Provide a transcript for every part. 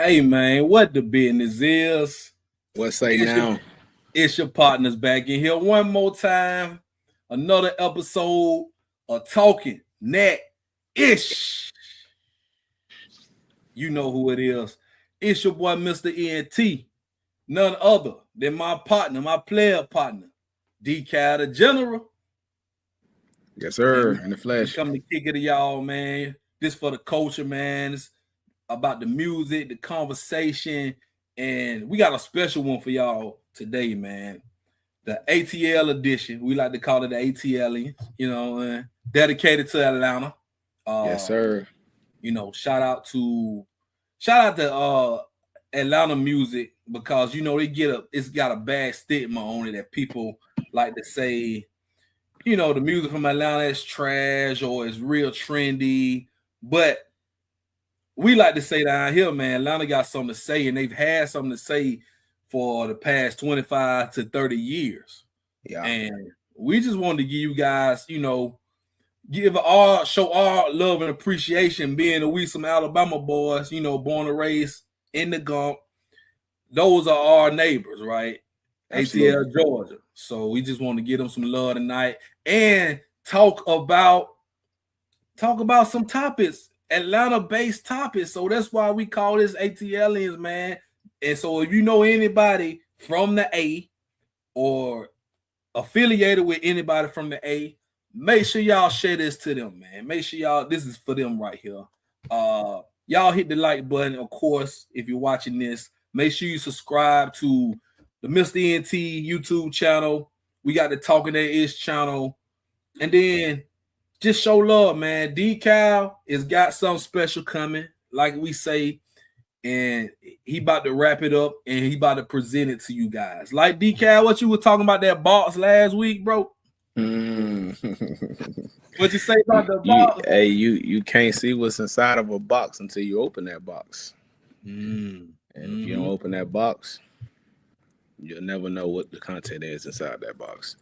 Hey man, what the business is? What say It's your, now? it's your partners back in here one more time. Another episode of Talking Net Ish. You know who it is. It's your boy, Mista ENT. None other than my partner, my player partner, DCal the General. Yes, And sir. we, In the we flesh. come to kick it to y'all, man. This for the culture, man. It's about the music, the conversation, and we got a special one for y'all today, man. The ATL edition. We like to call it the ATLiens, dedicated to Atlanta. Yes, Uh, sir. shout out to Atlanta music because it's got a bad stigma on it that people like to say, the music from Atlanta is trash or it's real trendy. But we like to say down here, man, Atlanta got something to say, and they've had something to say for the past 25 to 30 years. Yeah. And we just wanted to give you guys, show our love and appreciation being that we some Alabama boys, born and raised in the Gump. Those are our neighbors, right? Absolutely. ATL Georgia. So we just want to give them some love tonight and talk about some topics, Atlanta-based topics. So that's why we call this ATLiens, man. And so if you know anybody from the A or affiliated with anybody from the A, make sure y'all share this to them, man. Make sure this is for them right here. Y'all hit the like button, of course, if you're watching this. Make sure you subscribe to the Mista ENT YouTube channel. We got the Talking That Ish channel. And then just show love, man. DCal has got something special coming, like we say, and he about to wrap it up and he about to present it to you guys. Like DCal, what you were talking about that box last week, bro? What you say about the box? You can't see what's inside of a box until you open that box. And if you don't open that box, you'll never know what the content is inside that box.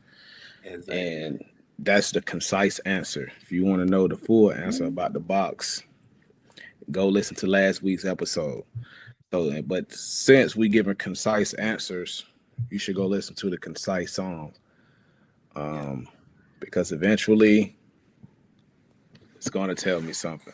Exactly. And that's the concise answer. If you want to know the full answer about the box, go listen to last week's episode. So, but since we giving concise answers, you should go listen to the concise song. Because eventually it's going to tell me something.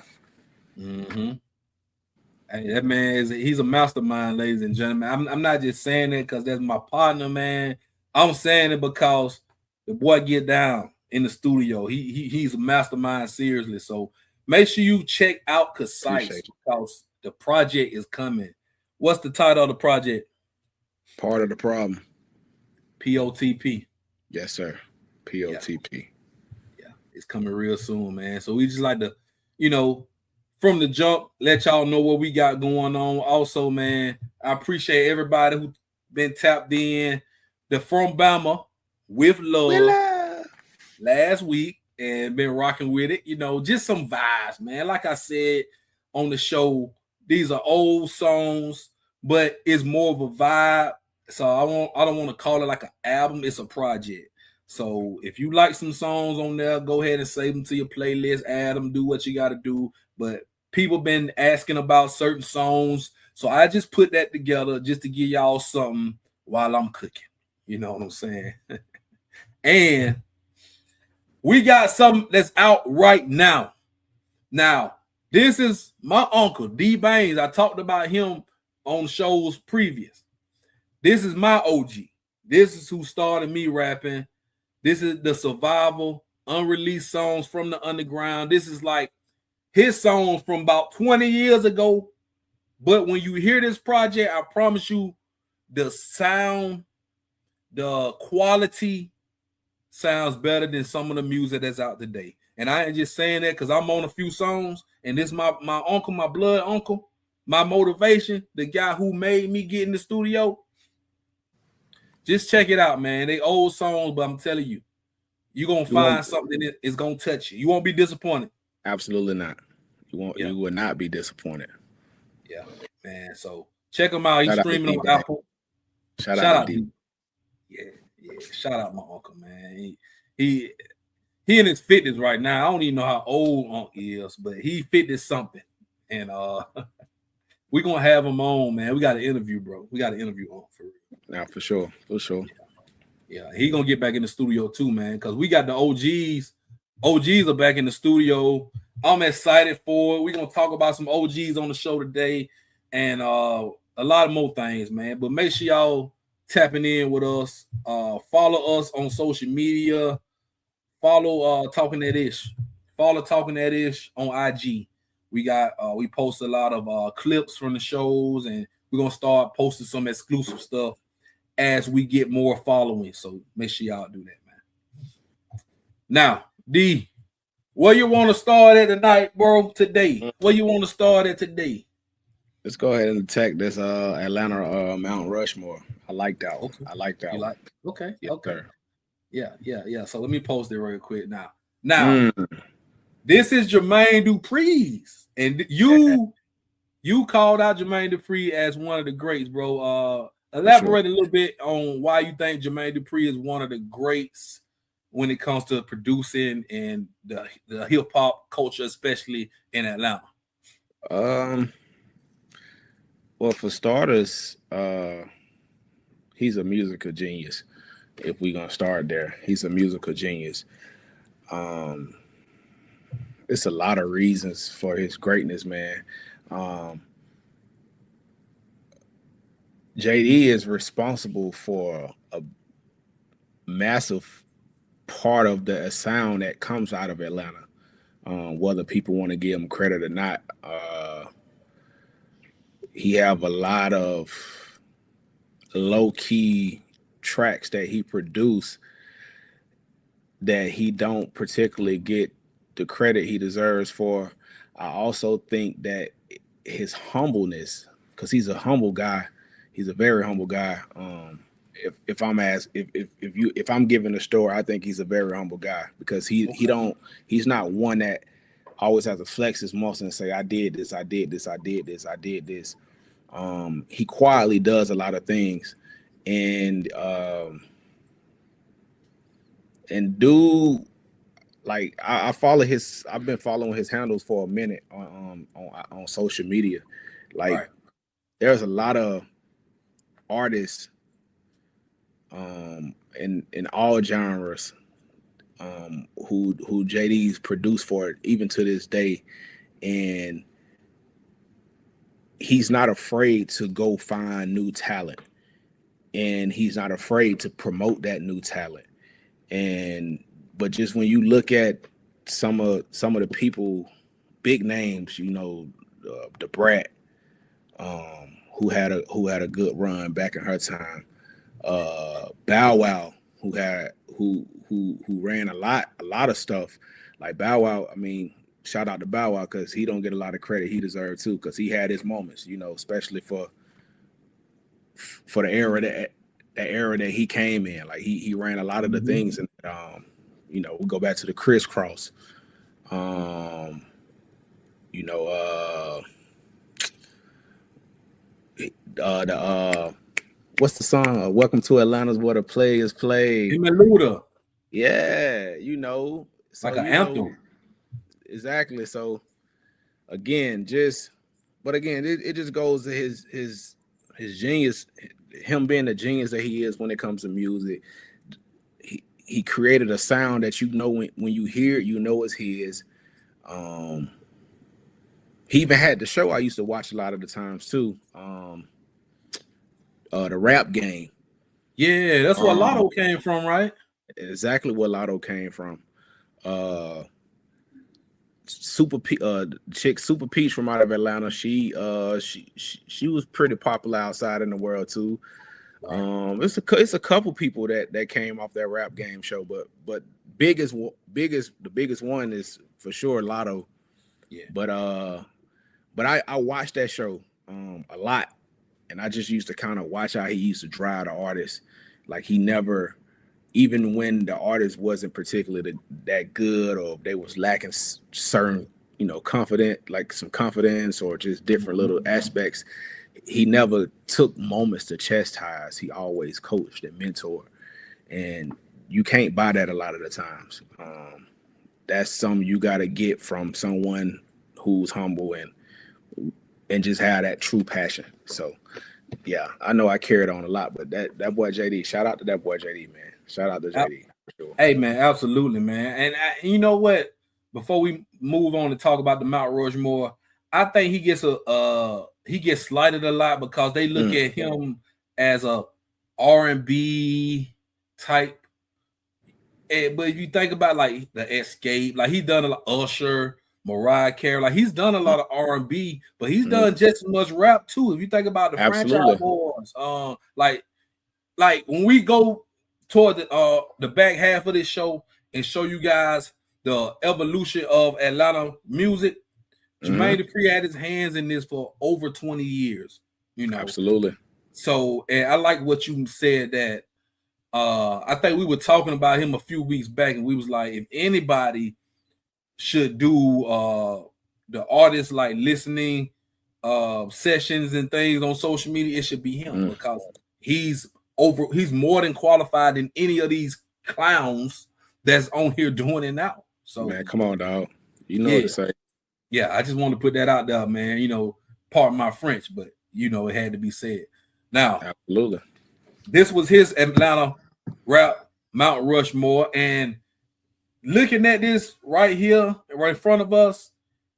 Hey, that man he's a mastermind, ladies and gentlemen. I'm not just saying it because that's my partner, man. I'm saying it because the boy get down in the studio. He's a mastermind, seriously. So make sure you check out Concise because the project is coming. What's the title of the project? Part of the problem. POTP. Yes, sir. POTP. Yeah, it's coming real soon, man. So we just like to, from the jump, let y'all know what we got going on. Also, man, I appreciate everybody who been tapped in. The From Bama with love last week and been rocking with it. Just some vibes, man. Like I said on the show, these are old songs, but it's more of a vibe. So I don't want to call it like an album. It's a project. So if you like some songs on there, go ahead and save them to your playlist, add them, do what you got to do. But people been asking about certain songs. So I just put that together just to give y'all something while I'm cooking. You know what I'm saying? And we got something that's out right now. Now, this is my uncle, D Baines. I talked about him on shows previous. This is my OG. This is who started me rapping. This is the survival, unreleased songs from the underground. This is like his songs from about 20 years ago. But when you hear this project, I promise you the sound, the quality sounds better than some of the music that's out today. And I ain't just saying that because I'm on a few songs. And this my uncle, my blood uncle, my motivation, the guy who made me get in the studio. Just check it out, man. They old songs, but I'm telling you, you're going to find something that is going to touch you. You won't be disappointed. Absolutely not. You will not be disappointed. Yeah, man. So check them out. He's streaming on Apple. Shout out to D. Yeah. Shout out my uncle, man. He in his fitness right now. I don't even know how old Unc is, but he fitness something. And we're gonna have him on, man. We got an interview, bro. We got an interview on for real. Now, for sure. Yeah, he gonna get back in the studio too, man. Because we got the OGs. OGs are back in the studio. I'm excited for it. We're gonna talk about some OGs on the show today, and a lot of more things, man. But make sure y'all tapping in with us. Follow us on social media. Follow Talking That Ish. Follow Talking That Ish on IG. We post a lot of clips from the shows, and we're gonna start posting some exclusive stuff as we get more following. So make sure y'all do that, man. Now, D, where you want to start at tonight, bro? Today, where you want to start at today? Let's go ahead and attack this Atlanta Mount Rushmore. I like that one. I like that one. Okay. Yes, Okay. sir. Yeah. So let me post it real quick now. This is Jermaine Dupri's, and you called out Jermaine Dupri as one of the greats, bro. Elaborate a little bit on why you think Jermaine Dupri is one of the greats when it comes to producing and the hip hop culture, especially in Atlanta. Well, for starters, he's a musical genius. If we're gonna start there, he's a musical genius. It's a lot of reasons for his greatness, man. JD is responsible for a massive part of the sound that comes out of Atlanta, whether people want to give him credit or not. He have a lot of low-key tracks that he produced that he don't particularly get the credit he deserves for. I also think that his humbleness, because he's a humble guy, he's a very humble guy. If I'm giving a story, I think he's a very humble guy because he's not one that always has to flex his muscle and say, I did this. He quietly does a lot of things, and dude, like I follow I've been following his handles for a minute on social media. Like there's a lot of artists in all genres who JD's produced for it, even to this day, and he's not afraid to go find new talent, and he's not afraid to promote that new talent. But just when you look at some of the people, big names, the Brat, who had a good run back in her time, Bow Wow, who ran a lot of stuff, like Bow Wow. I mean, shout out to Bow Wow because he don't get a lot of credit he deserved too, because he had his moments, especially for the era that he came in. Like he ran a lot of the things, and we'll go back to the crisscross. What's the song? Welcome to Atlanta's where the players play. Luda. Yeah, so, like an anthem. Exactly. So again, it just goes to his genius, him being the genius that he is when it comes to music. He created a sound that when you hear it, it's his. He even had the show I used to watch a lot of the times too. The Rap Game. Yeah, that's where Lotto came from, right? Exactly where Lotto came from. Super Peach from out of Atlanta. She was pretty popular outside in the world too. It's a couple people that came off that Rap Game show, but the biggest one is for sure Lotto. Yeah. But I watched that show a lot, and I just used to kind of watch how he used to drive the artist. Like he never, even when the artist wasn't particularly that good, or they was lacking certain, some confidence or just different little aspects, he never took moments to chastise. He always coached and mentored, and you can't buy that a lot of the times. That's something you got to get from someone who's humble, and and just have that true passion. So yeah, I know I carried on a lot, but that boy JD, shout out to that boy JD, man. Shout out to JD. For sure. Hey man, absolutely, man. And you know what? Before we move on to talk about the Mount Rushmore, I think he gets slighted a lot because they look at him as a R&B type. But if you think about like the Escape, like he's done a lot Usher, Mariah Carey, like he's done a lot of R&B, but he's done just as much rap too. If you think about the Franchise Boys, like when we go toward the back half of this show and show you guys the evolution of Atlanta music, Jermaine Dupri had his hands in this for over 20 years. You know, absolutely. So, and I like what you said that. I think we were talking about him a few weeks back, and we was like, if anybody should do the artist like listening sessions and things on social media, it should be him because he's more than qualified than any of these clowns that's on here doing it now. So man, come on, dog. You know what to say. Yeah, I just want to put that out there, man. You know, pardon my French, but you know it had to be said. Now, absolutely. This was his Atlanta rap Mount Rushmore, and looking at this right here, right in front of us,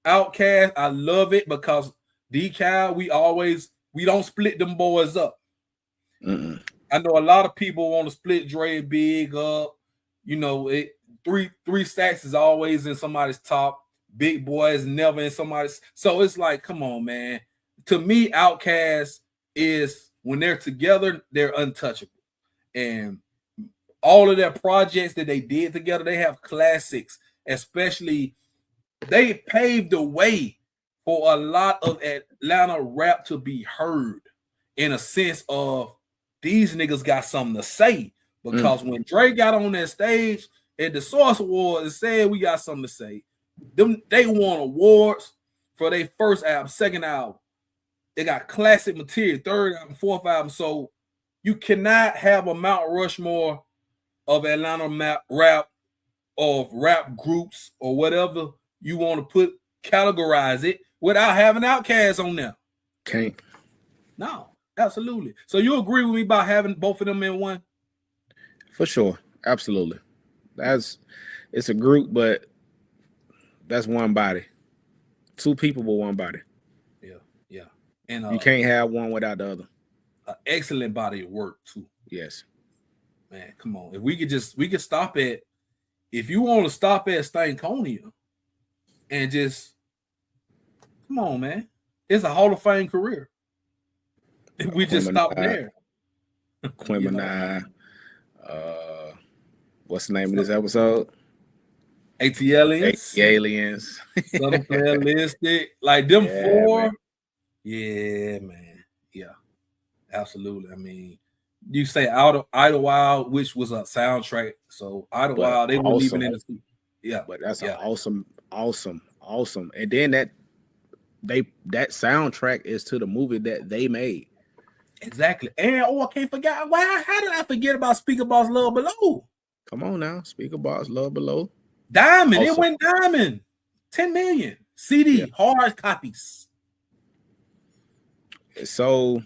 Outkast, I love it because Decal, we don't split them boys up. I know a lot of people want to split Dre Big up. You know, three stacks is always in somebody's top. Big Boy is never in somebody's. So it's like, come on, man. To me, Outkast is when they're together, they're untouchable. And all of their projects that they did together, they have classics. Especially, they paved the way for a lot of Atlanta rap to be heard in a sense of these niggas got something to say. Because when Dre got on that stage at the Source Awards and said we got something to say, they won awards for their first album, second album. They got classic material, third album, fourth album. So you cannot have a Mount Rushmore of Atlanta rap, of rap groups, or whatever you want to categorize it without having Outkast on there. Can't. No, absolutely. So you agree with me about having both of them in one? For sure. Absolutely. It's a group, but that's one body. Two people with one body. Yeah. And you can't have one without the other. An excellent body of work too. Yes. Man, come on. If we could stop at, if you want to stop at Stankonia and just come on, man. It's a Hall of Fame career. If we just stop there. Quimini. What's the name of this episode? ATLiens. ATLiens. Southern Playalistic. Like them four. Man. Yeah, man. Yeah. Absolutely. I mean, you say Idlewild, which was a soundtrack. So Idlewild, they weren't even in the studio. Yeah. But that's awesome. And then that soundtrack is to the movie that they made. Exactly. And I can't forget. How did I forget about Speaker Boss Love Below? Come on now. Speaker Boss Love Below. Diamond. Awesome. It went diamond. 10 million. CD, hard copies. So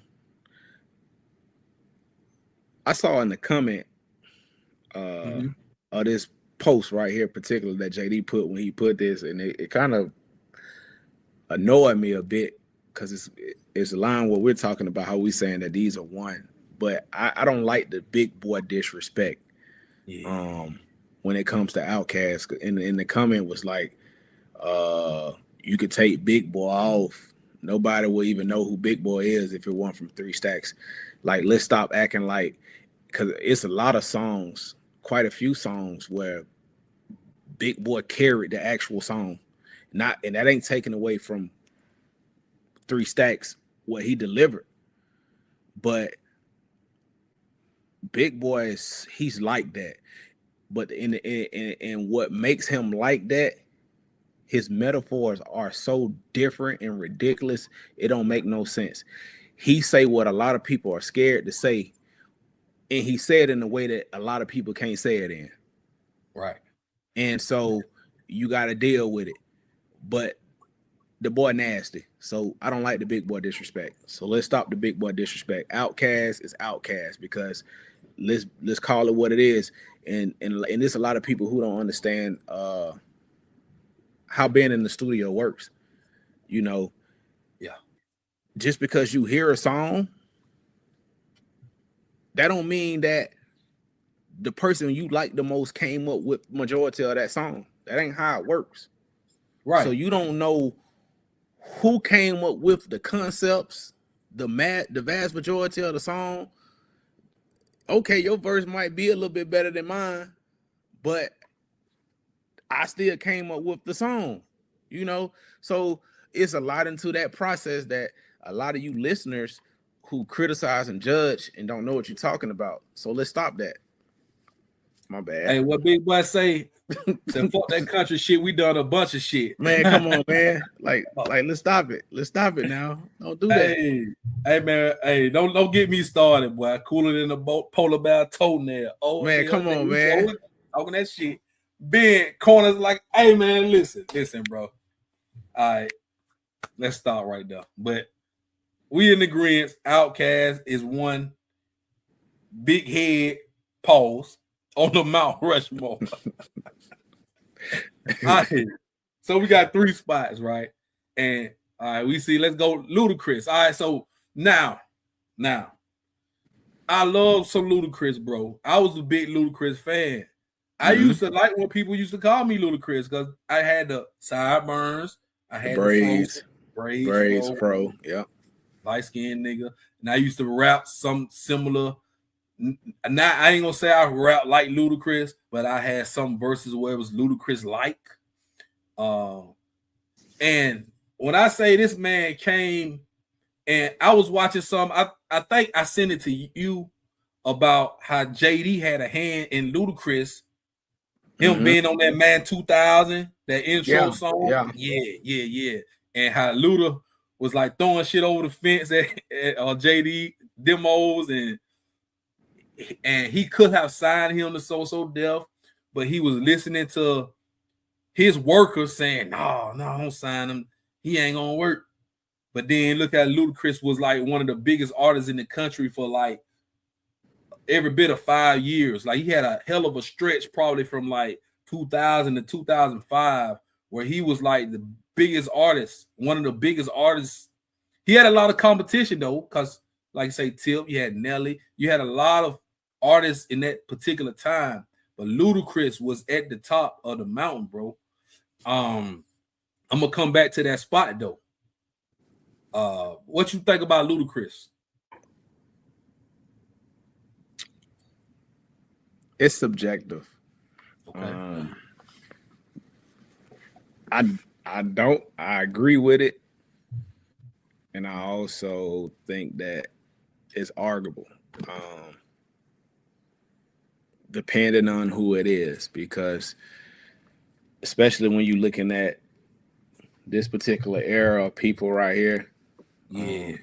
I saw in the comment of this post right here, particularly that JD put when he put this, and it kind of annoyed me a bit because it's aligned what we're talking about, how we saying that these are one, but I don't like the big boy disrespect. When it comes to Outkast, in the comment was like, you could take Big Boy off, nobody will even know who Big Boy is if it weren't from 3 Stacks. Like, let's stop acting like, because it's a lot of songs, quite a few songs where Big Boy carried the actual song, and that ain't taken away from 3 Stacks what he delivered, but Big Boy he's like that. But in what makes him like that, his metaphors are so different and ridiculous, it don't make no sense. He say what a lot of people are scared to say, and he said in a way that a lot of people can't say it in. Right. And so you got to deal with it. But the boy nasty. So I don't like the big boy disrespect. So let's stop the big boy disrespect. Outcast is outcast because let's call it what it is. And there's a lot of people who don't understand how being in the studio works. You know, yeah. Just because you hear a song, that don't mean that the person you like the most came up with majority of that song. That ain't how it works. Right. So you don't know who came up with the concepts, the vast majority of the song. Okay, your verse might be a little bit better than mine, but I still came up with the song, you know? So it's a lot into that process that a lot of you listeners who criticize and judge and don't know what you're talking about. So let's stop that. My bad. Hey, what Big Boy say? Said, fuck that country shit. We done a bunch of shit. Man, come on, man. Like, let's stop it. Let's stop it now. Don't do that. Hey, man. Hey, don't get me started, boy. Cooler than a polar bear toenail. Oh, man, come on, man. Talking that shit. Big corners like, hey, man, listen, bro. All right, let's start right there. But we in agreement. Outkast is one big head pause on the Mount Rushmore. All right. So we got 3 spots, right? And all right, we see, let's go Ludacris. All right, so now, I love some Ludacris, bro. I was a big Ludacris fan. I used to like when people used to call me Ludacris because I had the sideburns, I had the braids, fro, yeah. Light-skinned nigga. And I used to rap some similar. Now I ain't gonna say I rap like Ludacris, but I had some verses where it was Ludacris like. And when I say this man came, and I was watching some, I think I sent it to you about how JD had a hand in Ludacris, him being on that Man 2000, that intro song. Yeah. And how Luda was like throwing shit over the fence at JD demos, and he could have signed him to So Def, but he was listening to his workers saying, no, don't sign him. He ain't gonna work. But then look at Ludacris was like one of the biggest artists in the country for like every bit of 5 years. Like he had a hell of a stretch probably from like 2000 to 2005 where he was like the biggest artist, one of the biggest artists. He had a lot of competition though, because like you say, Tip, you had Nelly, you had a lot of artists in that particular time. But Ludacris was at the top of the mountain, bro. I'm gonna come back to that spot though. What you think about Ludacris? It's subjective. Okay. I agree with it, and I also think that it's arguable, depending on who it is, because especially when you're looking at this particular era of people right here, it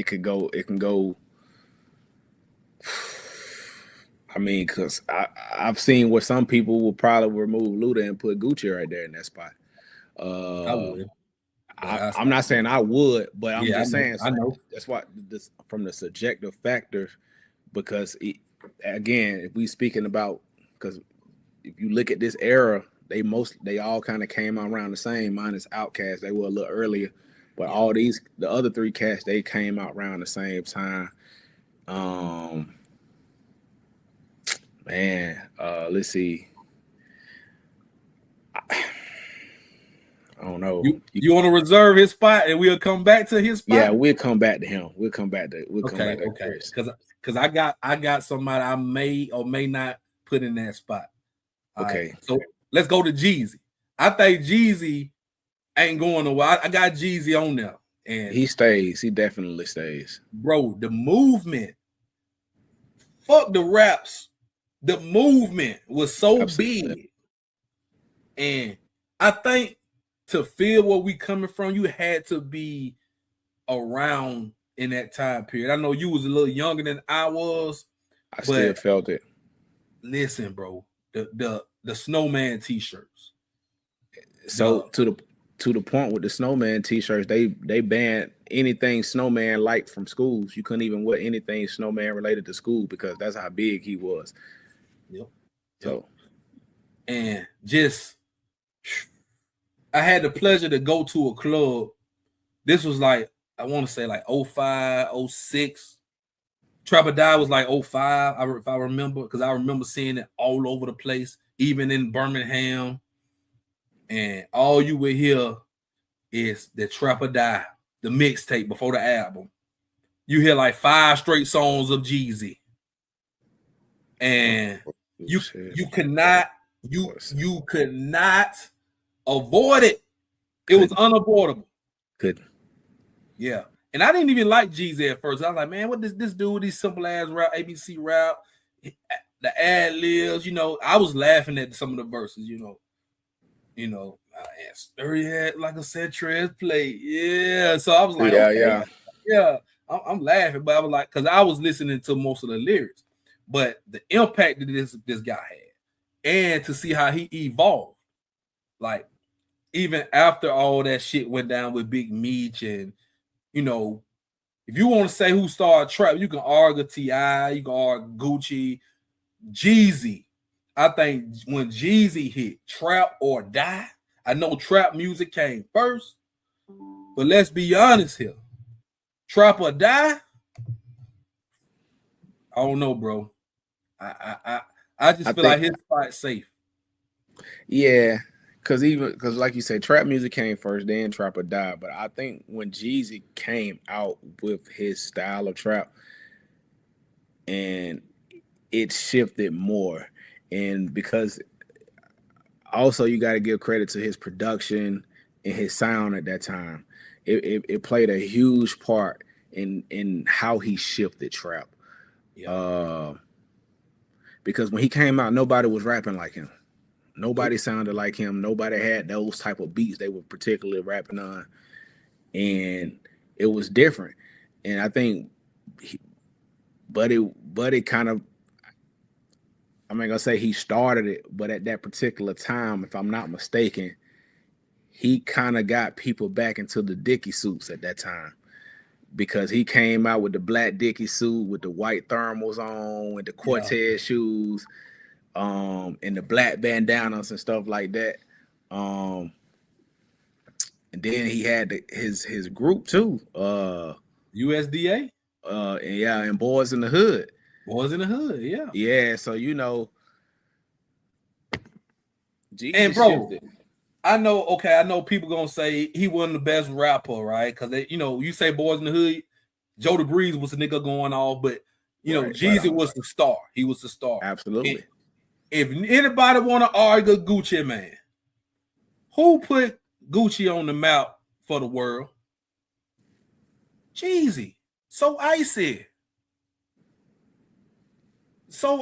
can go. I mean, because I've seen where some people will probably remove Luda and put Gucci right there in that spot. I would. I'm not saying I would, but I'm just saying. I know. That's why this from the subjective factor, because again, if we speaking about, because if you look at this era, they all kind of came out around the same, minus Outkast. They were a little earlier, but all the other 3 cats, they came out around the same time. Let's see. I don't know. You want to reserve his spot, and we'll come back to his spot. Yeah, we'll come back to him. We'll come back to Chris. Because I got somebody I may or may not put in that spot. Okay. Right, so let's go to Jeezy. I think Jeezy ain't going nowhere. I got Jeezy on there, and he stays. He definitely stays, bro. The movement, fuck the raps. The movement was so big, and I think to feel where we coming from, you had to be around in that time period. I know you was a little younger than I was. I still felt it. Listen, bro, the snowman t-shirts. So to the point with the snowman t-shirts, they banned anything snowman like from schools. You couldn't even wear anything snowman related to school because that's how big he was. Yep. So, and just I had the pleasure to go to a club. This was like, I want to say like 05, 06. Trap or Die was like 05, if I remember, because I remember seeing it all over the place, even in Birmingham. And all you would hear is the Trap or Die, the mixtape before the album. You hear like 5 straight songs of Jeezy. And you could not avoid it. It was unavoidable. Good. Yeah. And I didn't even like Jeezy at first. I was like, man, what does this do with these simple ass rap, ABC rap, the ATLiens, you know? I was laughing at some of the verses, you know. Sturdy head like a Centrez plate. Yeah. So I was like, yeah. I'm laughing, but I was like, because I was listening to most of the lyrics, but the impact that this guy had, and to see how he evolved, like even after all that shit went down with Big Meech, and you know, if you want to say who started trap, you can argue T.I., you can argue Gucci, Jeezy. I think when Jeezy hit Trap or Die, I know trap music came first, but let's be honest here. Trap or Die, I don't know, bro. I just feel like his spot's safe. Yeah, because like you said, trap music came first, then Trap or Die. But I think when Jeezy came out with his style of trap, and it shifted more, and because also you got to give credit to his production and his sound at that time. It played a huge part in how he shifted trap. Yeah. Because when he came out, nobody was rapping like him. Nobody sounded like him. Nobody had those type of beats they were particularly rapping on, and it was different. And I think, Buddy kind of, I'm not gonna say he started it, but at that particular time, if I'm not mistaken, he kind of got people back into the Dickie suits at that time, because he came out with the black Dickie suit with the white thermals on, with the Cortez shoes, and the black bandanas and stuff like that. And then he had his group too, USDA, and Boys in the Hood. Boys in the Hood, yeah. So you know, Jesus, and bro, shifted. I know people gonna say he wasn't the best rapper, right? Because you say Boys in the Hood, Joe the Breeze was the nigga going off, but Jeezy was the star. He was the star. Absolutely. And if anybody want to argue Gucci Man, who put Gucci on the map for the world? Jeezy. So icy. So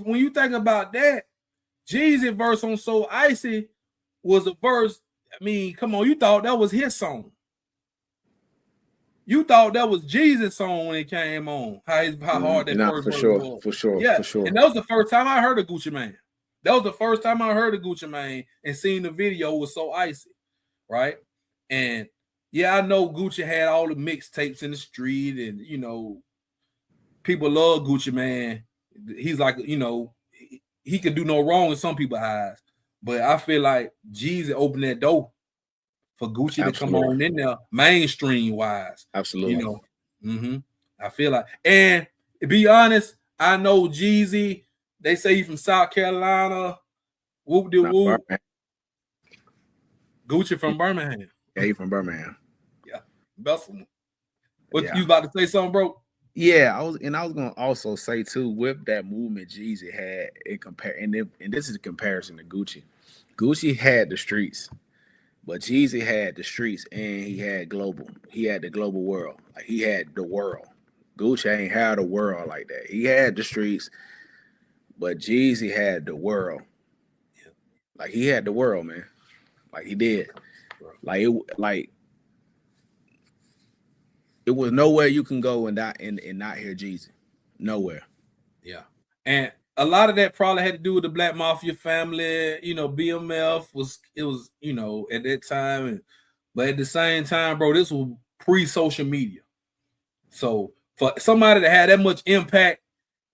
when you think about that, Jeezy verse on So Icy was a verse. I mean, come on, you thought that was his song. You thought that was Jesus' song when it came on. How hard that first verse was. For sure. And that was the first time I heard of Gucci Mane. That was the first time I heard of Gucci Mane and seen the video was So Icy, right? And yeah, I know Gucci had all the mixtapes in the street, and people love Gucci Mane. He's like, he could do no wrong in some people's eyes. But I feel like Jeezy opened that door for Gucci to come on in there mainstream wise. Absolutely. I feel like, and to be honest, I know Jeezy, they say he's from South Carolina. Whoop de whoop. Gucci from Birmingham. Yeah, he from Birmingham. Yeah. Best one. You about to say something, bro? Yeah, I was gonna also say too, with that movement Jeezy had and this is a comparison to Gucci. Gucci had the streets, but Jeezy had the streets and he had global. He had the global world. Like he had the world. Gucci ain't had a world like that. He had the streets, but Jeezy had the world. Yeah. Like he had the world, man. Like he did. It was nowhere you can go and not hear Jeezy. Nowhere. Yeah. And a lot of that probably had to do with the Black Mafia family. You know, BMF was you know, at that time, but at the same time, bro, this was pre-social media. So for somebody to have that much impact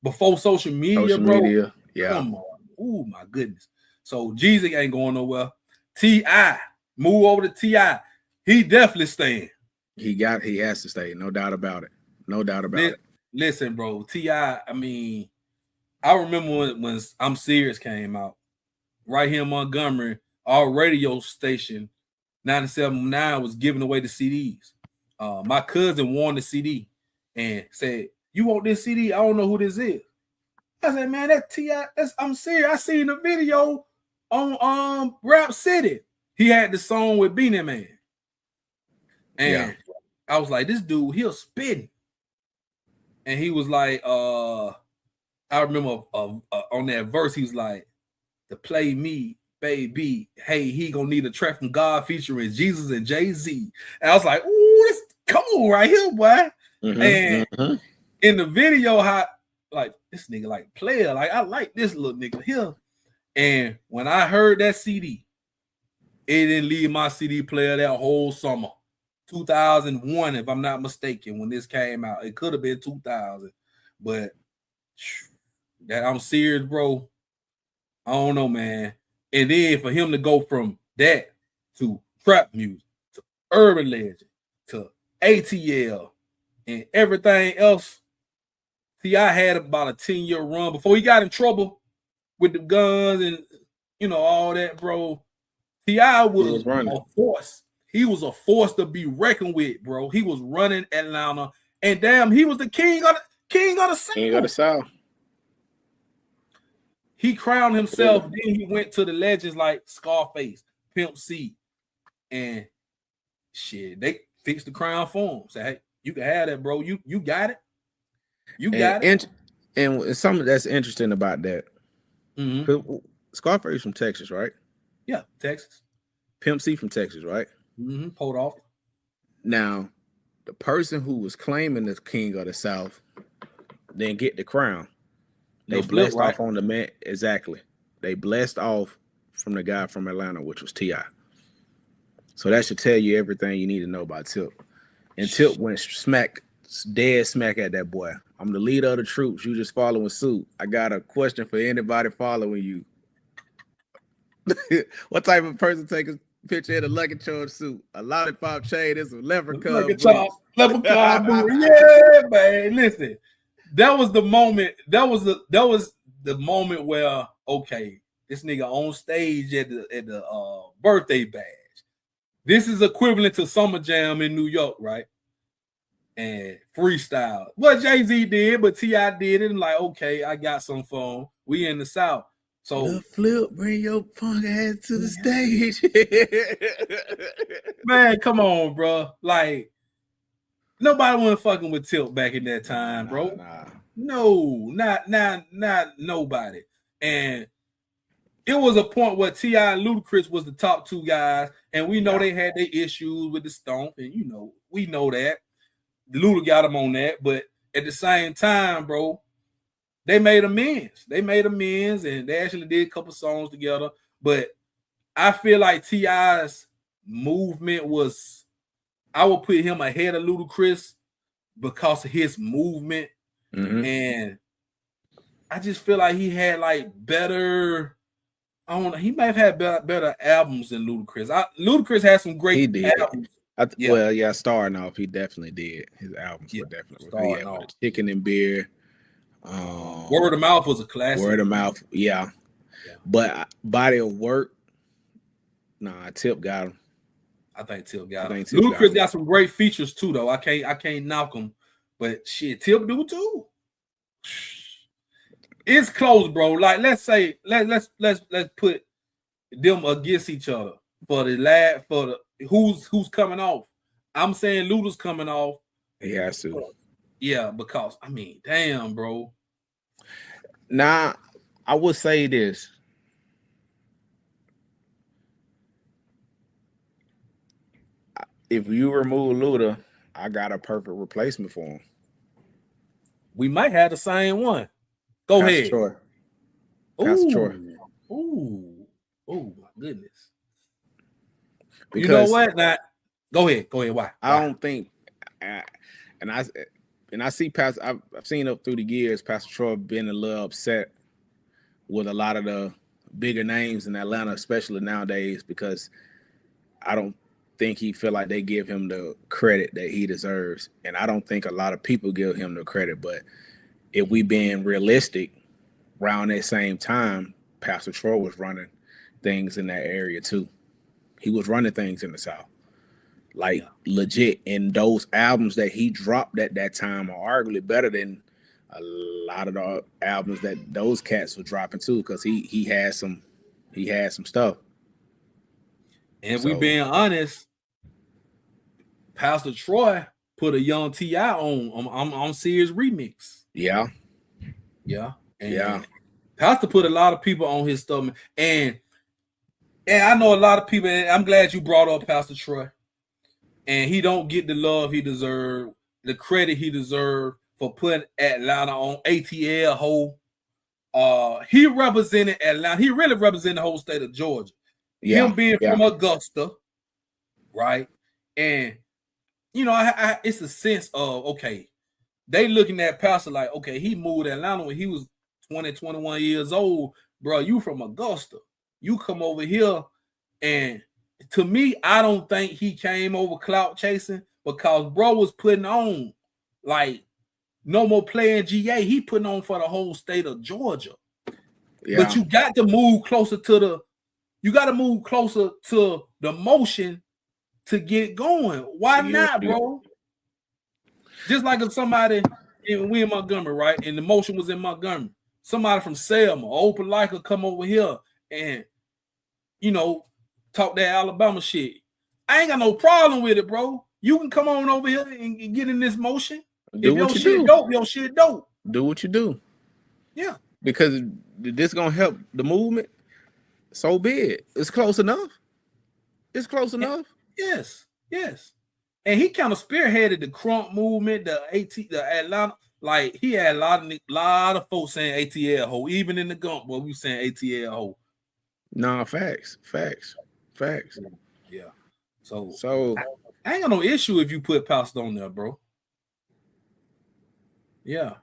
before social media, bro, come on. Oh my goodness. So Jeezy ain't going nowhere. T.I. move over to T.I. He definitely staying. He has to stay, no doubt about it. No doubt about it. Listen, bro, T.I., I mean, I remember when I'm Serious came out, right here in Montgomery, our radio station, 97.9, was giving away the CDs. My cousin won the CD and said, "You want this CD? I don't know who this is." I said, "Man, that T.I., I'm serious. I seen the video on Rap City. He had the song with Beanie Man." And I was like, this dude, he'll spitting. And he was like, I remember on that verse, he was like, "To play me, baby, hey, he gonna need a track from God featuring Jesus and Jay-Z." And I was like, "Ooh, this cool right here, boy." And in the video, how like this nigga like player, like I like this little nigga here. And when I heard that CD, it didn't leave my CD player that whole summer. 2001, if I'm not mistaken, when this came out. It could have been 2000, but that I'm serious, bro. I don't know, man. And then for him to go from that to trap music to urban legend to ATL and everything else. See, I had about a 10-year run before he got in trouble with the guns and you know all that, bro. T.I. was a force. He was a force to be reckoned with, bro. He was running Atlanta, and damn, he was the king of the South. King of the South. He crowned himself. Then he went to the legends like Scarface, Pimp C, and shit. They fixed the crown for him. Say, hey, you can have that, bro. You got it. You got it. And something that's interesting about that. Scarface from Texas, right? Yeah, Texas. Pimp C from Texas, right? Pulled off. Now, the person who was claiming the king of the South didn't get the crown. They blessed off on the man. Exactly. They blessed off from the guy from Atlanta, which was T.I. So that should tell you everything you need to know about Tip. And Tip went dead smack at that boy. "I'm the leader of the troops. You just following suit. I got a question for anybody following you." What type of person take a picture in a Lucky Charm suit, a lollipop chain, and some leprechaun boots? Leprechaun boots. Yeah, man. Listen, that was the moment. That was the moment where okay, this nigga on stage at the birthday bash. This is equivalent to Summer Jam in New York, right? And freestyle. What Jay-Z did, but T.I. did it. And like, okay, I got some fun. We in the South. So the flip, bring your punk ass to the stage. Man, come on, bro. Like, nobody wasn't fucking with Tilt back in that time, bro. No, not nobody. And it was a point where T.I. and Ludacris was the top two guys, and we know they had their issues with the Stomp, and you know, we know that. Luda got them on that, but at the same time, bro, they made amends. And they actually did a couple songs together. But I feel like T.I.'s movement was, I would put him ahead of Ludacris because of his movement. And I just feel like he had like better, I don't know, he might have had better albums than Ludacris. Ludacris had some great albums. Well, starting off, he definitely did. His albums were definitely starting off. Chicken and Beer. Word of Mouth was a classic. Word of Mouth, yeah. But body of work, Tip got him. I think Tip got him. Ludacris got some great features too, though. I can't knock him, but shit, Tip do too. It's close, bro. Like let's put them against each other for the who's coming off. I'm saying Luda's coming off. He has to. Yeah, because I mean, damn, bro. Now, I would say this. If you remove Luda, I got a perfect replacement for him. We might have the same one. Go ahead. Sure. Pastor Troy. Oh my goodness. Because you know what? Now, go ahead. Why? I don't think, and I see Pastor. I've seen up through the years, Pastor Troy been a little upset with a lot of the bigger names in Atlanta, especially nowadays, because I don't think he feel like they give him the credit that he deserves, and I don't think a lot of people give him the credit. But if we being realistic, around that same time, Pastor Troy was running things in that area too. He was running things in the South, like legit. And those albums that he dropped at that time are arguably better than a lot of the albums that those cats were dropping too, because he had some stuff. And we being honest, Pastor Troy put a young T.I. on Sears remix. Yeah. And Pastor put a lot of people on his stuff, and I know a lot of people. And I'm glad you brought up Pastor Troy. And he don't get the love he deserved, the credit he deserved for putting Atlanta on ATL whole. He represented Atlanta. He really represented the whole state of Georgia. Him being from Augusta, right? And it's a sense of, okay, they looking at Pastor like, okay, he moved to Atlanta when he was 20, 21 years old. Bro, you from Augusta. You come over here. And to me, I don't think he came over clout chasing, because bro was putting on, like, no more playing GA. He putting on for the whole state of Georgia. Yeah. But you got to move closer to the motion to get going. Why not, bro? Just like if somebody, we in Montgomery, right? And the motion was in Montgomery. Somebody from Selma, Open Like will come over here and, talk that Alabama shit. I ain't got no problem with it, bro. You can come on over here and get in this motion. If your shit dope, your shit dope. Do what you do. Yeah. Because this gonna help the movement. So be it. It's close enough. Yes. And he kind of spearheaded the crunk movement, the Atlanta. Like, he had a lot of folks saying ATL ho, even in the gump where we saying ATL ho. Nah, facts. Yeah. So I ain't got no issue if you put Pastor on there, bro. Yeah.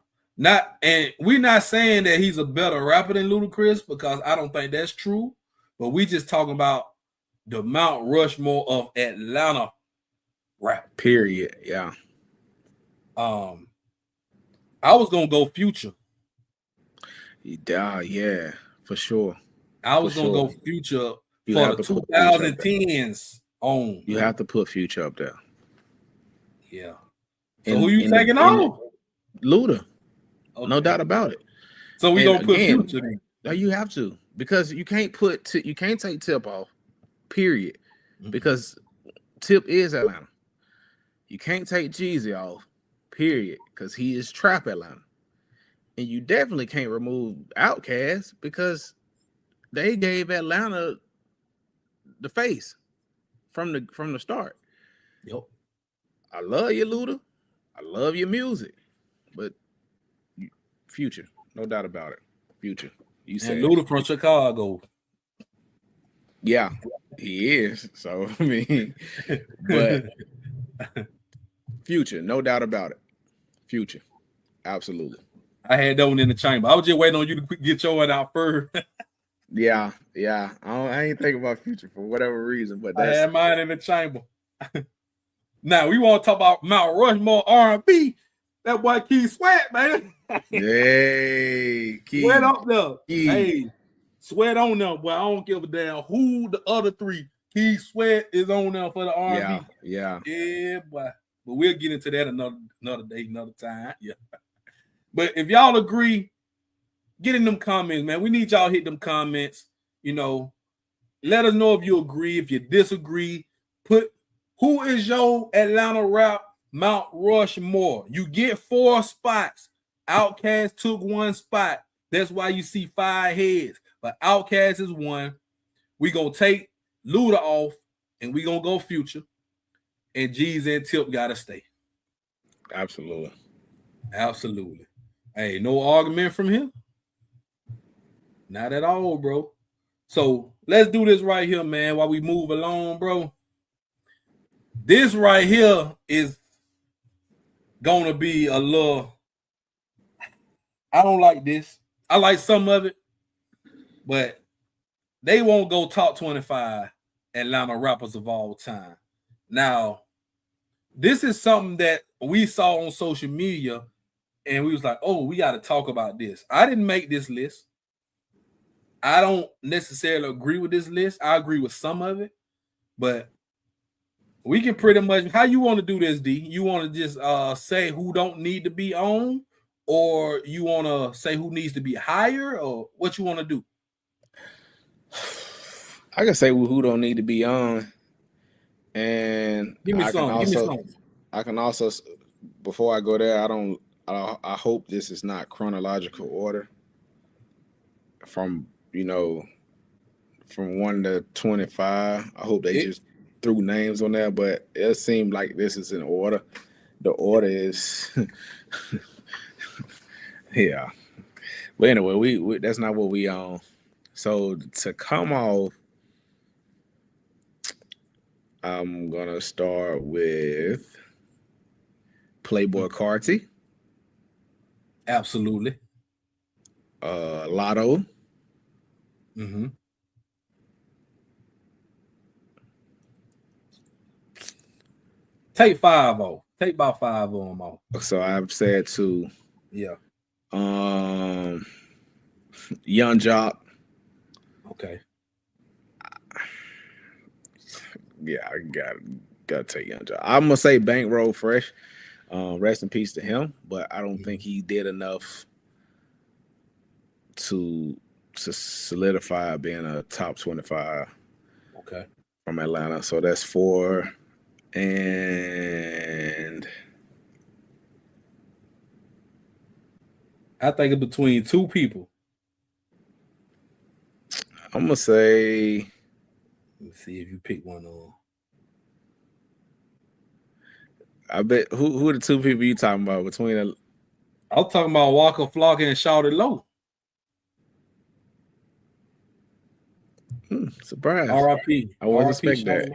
We're not saying that he's a better rapper than Ludacris, because I don't think that's true. But we just talking about the Mount Rushmore of Atlanta rap. Period. Yeah. I was gonna go Future. Yeah, for sure. I was gonna go Future for the 2010s on. You have to put Future up there. Yeah. So who you taking on? Luda. Okay. No doubt about it. So we gonna put Future in. No, you have to, because you can't take Tip off, period. Mm-hmm. Because Tip is Atlanta. You can't take Jeezy off, period, because he is trap Atlanta. And you definitely can't remove Outkast, because they gave Atlanta the face from the start. Yep. I love you, Luda. I love your music, but Future, no doubt about it. Future. You said Luda from Chicago. Yeah, he is. So I mean, but Future, no doubt about it. Future, absolutely. I had that one in the chamber. I was just waiting on you to get your one out first. Yeah. I ain't thinking about Future for whatever reason, but I had mine in the chamber. Now we want to talk about Mount Rushmore R&B. That boy Keith Sweat, man. Hey, Keith. Sweat up there. Keith. Hey, Sweat on there, boy. I don't give a damn who the other three. Keith Sweat is on there for the R&B. Yeah, boy. But we'll get into that another day, another time. Yeah. But if y'all agree, get in them comments, man. We need y'all to hit them comments. Let us know if you agree, if you disagree. Put who is your Atlanta rap Mount Rushmore. You get 4 spots. Outkast took 1 spot. That's why you see 5 heads. But Outkast is 1. We gonna take Luda off, and we gonna go Future. And Jeezy and Tip gotta stay. Absolutely. Hey, no argument from him. Not at all, bro. So let's do this right here, man, while we move along, bro. This right here is gonna be a little. I don't like this. I like some of it, but they won't go top 25 Atlanta rappers of all time. Now, this is something that we saw on social media, and we was like, oh, we got to talk about this. I didn't make this list. I don't necessarily agree with this list. I agree with some of it, but we can pretty much, how you want to do this, D? You want to just say who don't need to be on, or you want to say who needs to be higher, or what you want to do? I can say who don't need to be on, and give me some. I can also, before I go there, I hope this is not chronological order from 1 to 25. I hope they just threw names on there, but it seemed like this is in order. The order is yeah. But anyway, we that's not what we on. So to come off, I'm gonna start with Playboi Carti. Absolutely. Lotto. Mm-hmm. Take 5 off. Take about 5 of them off. So I've said 2. Yeah. Young Jock. Okay. Yeah, I gotta take Young Jock. I'm gonna say Bankroll Fresh. Rest in peace to him, but I don't think he did enough to solidify being a top 25. Okay. From Atlanta. So that's 4. And I think it's between 2 people. I'm gonna say, let's see if you pick one on. I bet who are the 2 people you talking about between I'm talking about Walker Flocka and Shawty Low. Surprise. R.I.P. I wasn't expecting that.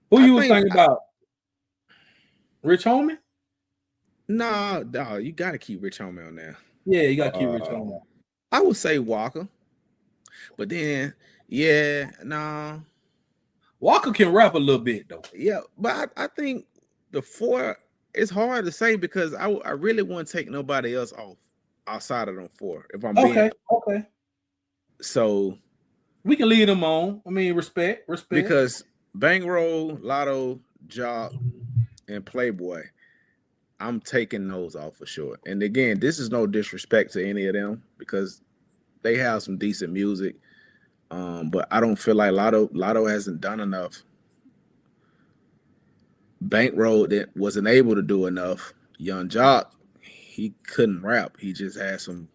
Who you was thinking about? Rich Homie? No, you gotta keep Rich Homie on there. Yeah, you gotta keep Rich Homie. I would say Walker. But then, Walker can rap a little bit though. Yeah, but I think the 4, it's hard to say because I really wouldn't take nobody else off outside of them 4. If I'm being okay. So we can leave them on. I mean, respect. Because Bankroll, Lotto, Jock, and Playboy, I'm taking those off for sure. And again, this is no disrespect to any of them because they have some decent music. But I don't feel like Lotto hasn't done enough. Bankroll that wasn't able to do enough. Young Jock, he couldn't rap. He just had some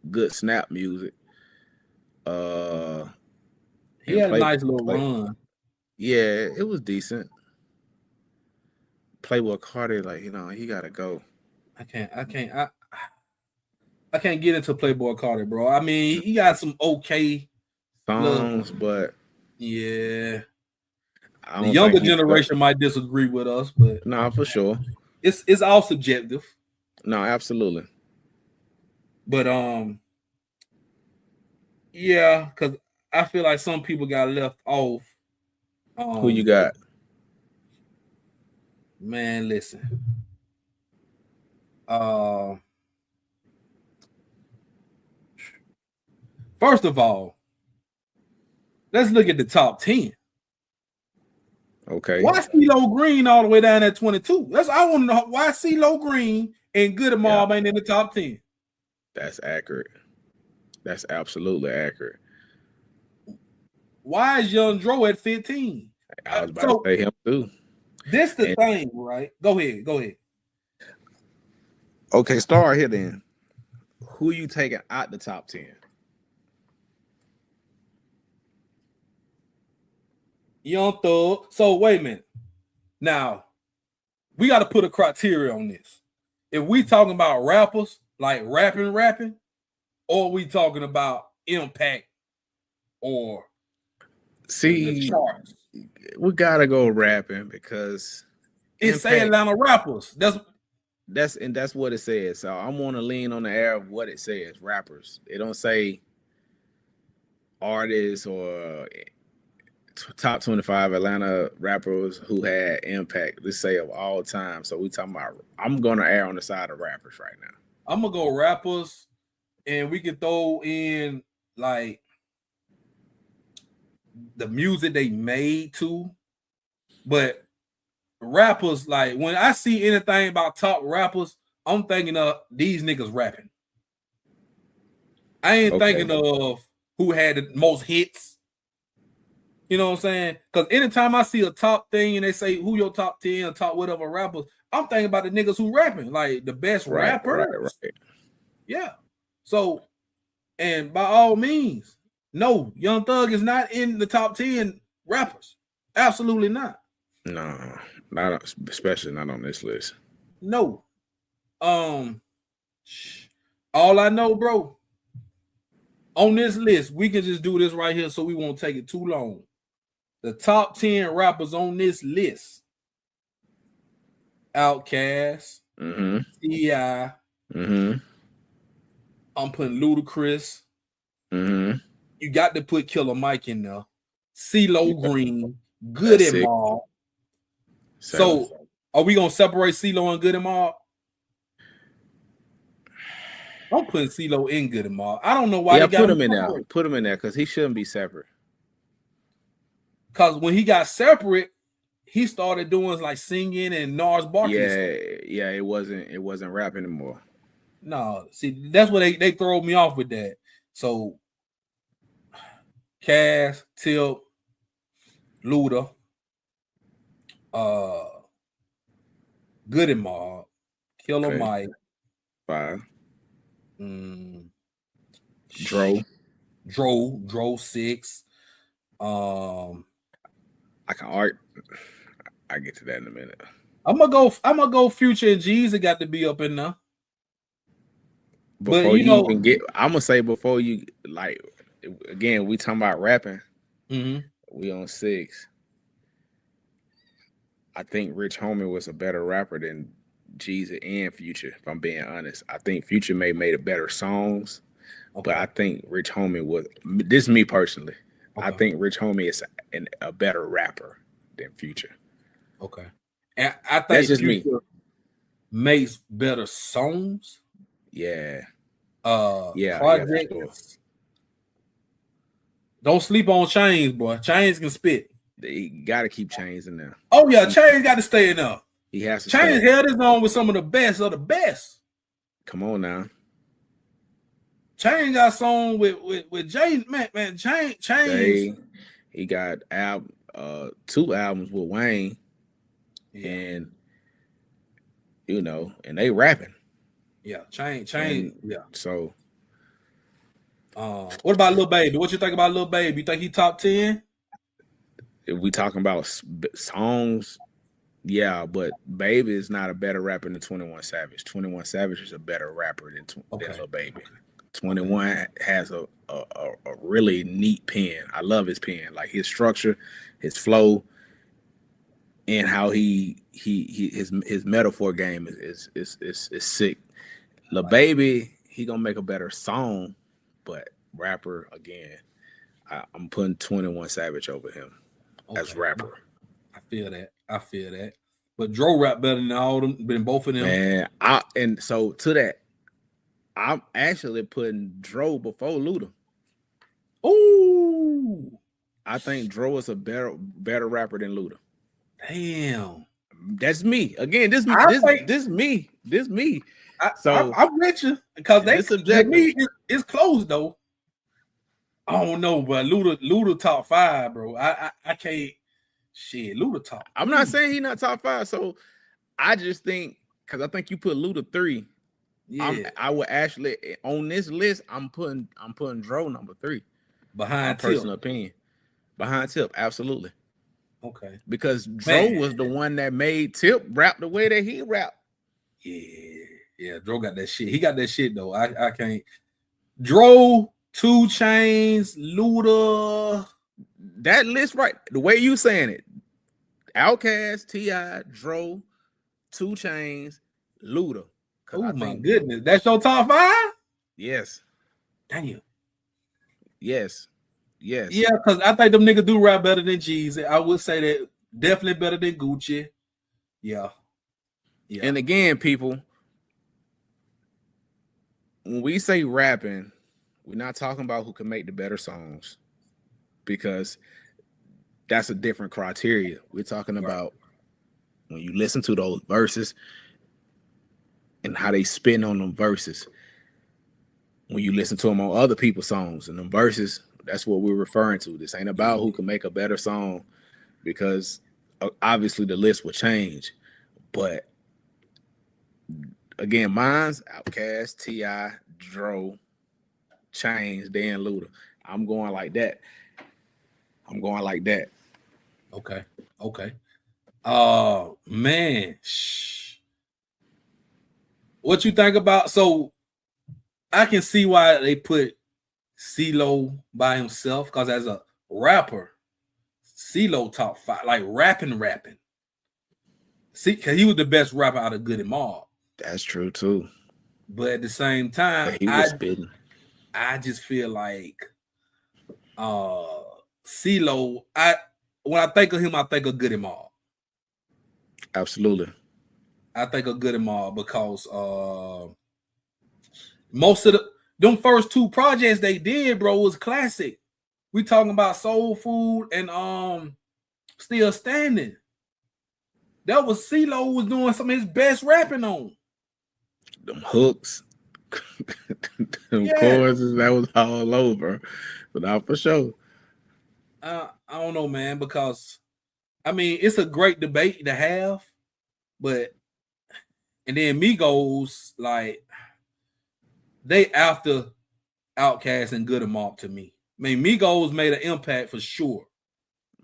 good snap music. He had a nice little run. Yeah, it was decent. Playboi Carti, he gotta go. I can't get into Playboi Carti, bro. I mean, he got some okay songs, but yeah. The younger generation might disagree with us, but no, for sure. It's all subjective. No, absolutely. But yeah, because I feel like some people got left off. Who you got? Man, listen. First of all, let's look at the top 10. Okay. Why CeeLo Green all the way down at 22? I want to know why CeeLo Green and Good Mob ain't in the top 10. That's accurate. That's absolutely accurate. Why is Young Dro at 15? I was about to say him too. This the thing, right? Go ahead. Okay, start here then. Who you taking out the top 10? Young Thug. So wait a minute. Now, we got to put a criteria on this. If we talking about rappers, like rapping, or are we talking about impact or see? We gotta go rapping because it's saying Atlanta rappers. That's what it says. So I want to lean on the air of what it says. Rappers. It don't say artists or top 25 Atlanta rappers who had impact. Let's say of all time. So we talking about. I'm gonna err on the side of rappers right now. I'm gonna go rappers, and we can throw in like the music they made too. But rappers, like when I see anything about top rappers, I'm thinking of these niggas rapping. I ain't thinking of who had the most hits. You know what I'm saying? Because anytime I see a top thing and they say who your top 10 or top whatever rappers, I'm thinking about the niggas who rapping, like the best rappers. Right. Yeah. So, and by all means, no, Young Thug is not in the top 10 rappers. Absolutely not. No, not especially not on this list. No. All I know, bro, on this list, we can just do this right here so we won't take it too long. The top 10 rappers on this list: Outkast, T.I., I'm putting Ludacris. You got to put Killer Mike in there. CeeLo Green, Good and Mob. So, are we gonna separate CeeLo and Good and Mob? I'm putting CeeLo in Good and Mob. I don't know why. Yeah, put him in there. Put him in there because he shouldn't be separate. Because when he got separate, he started doing like singing and Nars Barkley. Yeah, it wasn't rap anymore. No, see, that's what they throw me off with that. So, Cass, Tip, Luda, Good and Mob, Killer Mike, 5. Dro 6. I can art. I get to that in a minute. I'm gonna go Future and Jeezy got to be up in there. Before you even get, I'm gonna say before you like again, we talking about rapping. We on 6. I think Rich Homie was a better rapper than Jeezy and Future. If I'm being honest, I think Future made a better songs, but I think Rich Homie was. This is me personally. I think Rich Homie is a better rapper than Future. Okay, and I think that's just Future me. Makes better songs. Yeah. Projects. Yeah, sure. Don't sleep on Chains, boy. Chains can spit. They gotta keep Chains in there. Oh yeah, Chains got to stay in there. He has to. Chains held his own with some of the best of the best. Come on now. Chains got song with Jay, man. Chains. He got 2 albums with Wayne, and and they rapping. Yeah, Chains. Yeah. So, what about Lil Baby? What you think about Lil Baby? You think he top 10? If we talking about songs, yeah, but Baby is not a better rapper than 21 Savage. 21 Savage is a better rapper than Lil Baby. Okay. 21 has a really neat pen. I love his pen, like his structure, his flow, and how his metaphor game is sick. Lil Baby, he gonna make a better song, but rapper again, I'm putting 21 Savage over him as rapper. I feel that. But Dro rap better than both of them. Man, so to that, I'm actually putting Dro before Luda. Ooh. I think Dro is a better rapper than Luda. Damn. That's me. Again, this me. I'm with you because me it's close though. I don't know, but Luda top 5, bro. I can't. Shit, Luda top. I'm not saying he's not top 5. So I just think because I think you put Luda 3. Yeah, I would actually on this list. I'm putting Dro number 3 behind Tip. Personal opinion, behind Tip, absolutely. Okay, because Dro was the one that made Tip rap the way that he rapped. Yeah, Dro got that shit. He got that shit though. I can't. Dro, 2 Chainz, Luda. That list right, the way you saying it, Outkast, T.I., Dro, 2 Chainz, Luda. Oh my goodness, that's your top 5? Yes. Damn. Yes. Yeah, because I think them niggas do rap better than Jeezy. I would say that definitely better than Gucci. Yeah. And again, people, when we say rapping, we're not talking about who can make the better songs, because that's a different criteria. We're talking about when you listen to those verses and how they spin on them verses. When you listen to them on other people's songs and them verses, that's what we're referring to. This ain't about who can make a better song, because obviously the list will change. But again, mine's Outkast, T.I., Dro, Chainz, Dan Luda. I'm going like that. Okay. Man. What you think about? So I can see why they put CeeLo by himself, because as a rapper, CeeLo top 5, like rapping. See, because he was the best rapper out of Good and Mob. That's true too. But at the same time, he was spitting. I just feel like CeeLo, when I think of him, I think of Good and Mob. Absolutely. I think of Good and Mob because most of them first 2 projects they did, bro, was classic. We talking about Soul Food and Still Standing. That was CeeLo was doing some of his best rapping on. Them hooks, them choruses, that was all over. But not for sure. I don't know, man, because I mean it's a great debate to have, but and then Migos, like they after Outkast and Good and Mob to me. I mean, Migos made an impact for sure.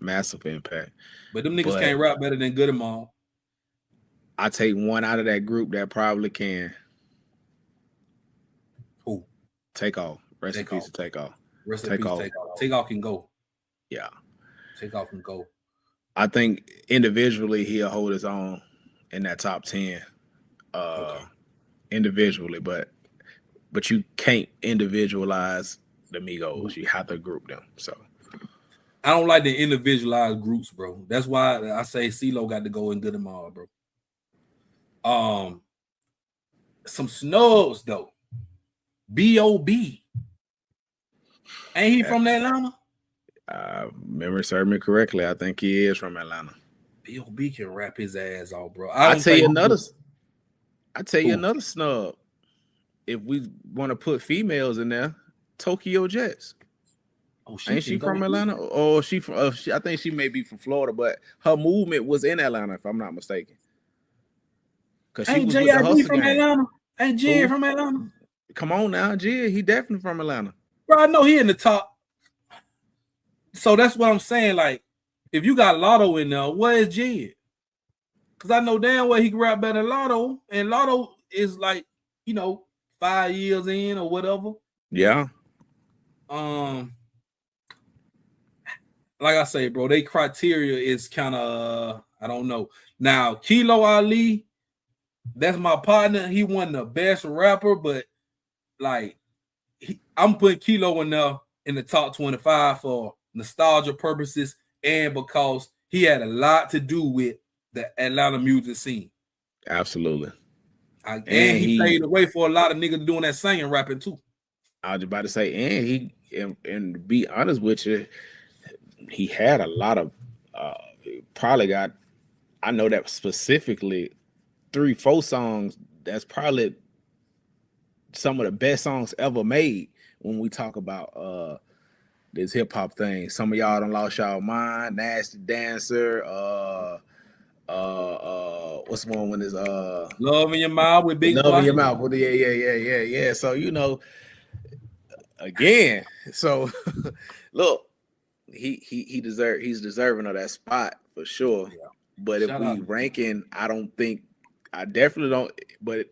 Massive impact. But them niggas can't rap better than Good and Mob. I take one out of that group that probably can. Who? Takeoff. Rest in peace to Takeoff. Rest in peace to Takeoff. Takeoff can go. Yeah. Takeoff can go. I think individually he'll hold his own in that top 10. Individually, but you can't individualize the Migos. You have to group them. So I don't like the individualized groups, bro. That's why I say CeeLo got to go in Good and Mob, bro. Some snubs though. B.O.B. Ain't he from Atlanta? Memory served me correctly. I think he is from Atlanta. B.O.B. can rap his ass off, bro. I tell you another snub. If we want to put females in there, Tokyo Jets. Oh, ain't she from Atlanta? Or she from? I think she may be from Florida, but her movement was in Atlanta, if I'm not mistaken. Because she was with the Hustle from Atlanta. Ain't Jay from Atlanta? Come on now, Jay. He definitely from Atlanta. Bro, I know he in the top. So that's what I'm saying. Like, if you got Lotto in there, where is Jay? Because I know damn well he can rap better than Lotto, and Lotto is like, 5 years in or whatever. Yeah. Like I say, bro, they criteria is kind of I don't know. Now, Kilo Ali, that's my partner. He wasn't the best rapper, but like I'm putting Kilo in there in the top 25 for nostalgia purposes and because he had a lot to do with the Atlanta music scene. Absolutely. And he paved the way for a lot of niggas doing that singing rapping too. I was about to say, and to be honest with you, he had a lot of probably got, I know that specifically 3-4 songs that's probably some of the best songs ever made when we talk about this hip-hop thing. Some of y'all done lost y'all mind. Nasty Dancer, what's the one when it's Love in Your Mouth with Big Love in Your Mouth with yeah. So again, so look, he's deserving of that spot for sure. Yeah. But if we ranking, I definitely don't. But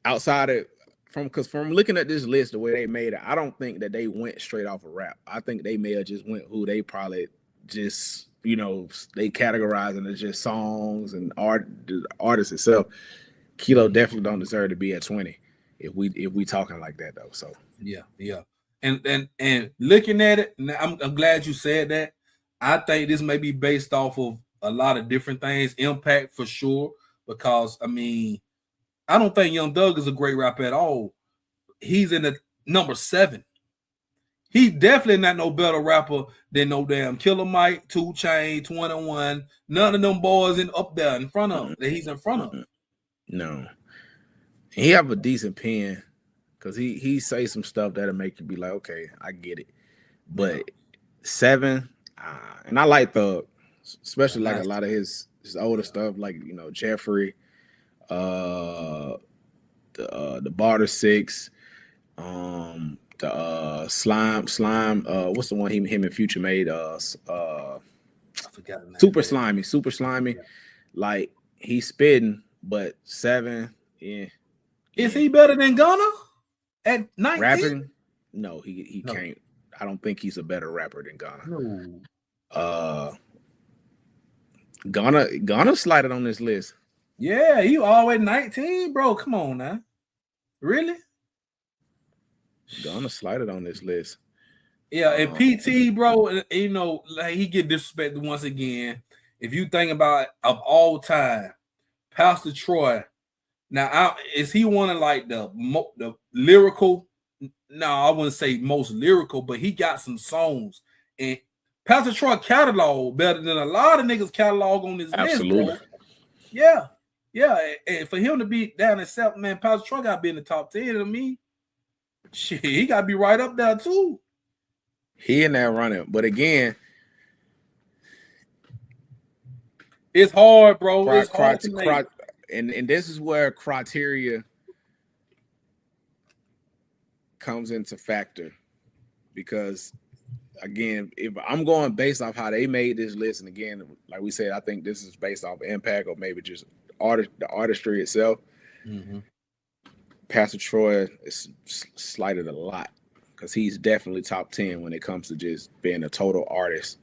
outside of from looking at this list, the way they made it, I don't think that they went straight off of rap. I think they may have just went who they probably just, you know, they categorizing as just songs and the artist itself. Kilo definitely don't deserve to be at 20 if we talking like that though. So yeah. And looking at it, I'm glad you said that. I think this may be based off of a lot of different things. Impact for sure, because I mean, I don't think Young Thug is a great rapper at all. He's in the number 7. He definitely not no better rapper than no damn Killer Mike, 2 Chainz, 21. None of them boys up there in front of that he's in front of. No, he have a decent pen because he say some stuff that'll make you be like, okay, I get it. But 7, and I like Thug, especially like a lot of his older stuff, like, you know, Jeffrey, the Barter 6, the Slime, what's the one him and Future made? I forgot the name. Super Slimy. Yeah. Like, he's spitting, but 7, yeah. Is he better than Gunna at 19? Rapping? No, he can't. I don't think he's a better rapper than Gunna. No. Gunna slided on this list. Yeah, you always 19, bro. Come on now. Really? Gunna slided on this list. Yeah, and PT, bro, you know, like, he get disrespected once again. If you think about it, of all time, Pastor Troy. Now, is he one of like the lyrical? No, I wouldn't say most lyrical, but he got some songs. And Pastor Troy catalog better than a lot of niggas catalog on this list, bro. Yeah. And for him to be down at 7, man, Pastor Troy got to be in the top 10 to me. Shit, he got to be right up there too. He in that running, but again, it's hard, bro. It's hard to make. And this is where criteria comes into factor, because again, if I'm going based off how they made this list, and again, like we said, I think this is based off impact or maybe just the artistry itself. Mm-hmm. Pastor Troy is slighted a lot because he's definitely top 10 when it comes to just being a total artist,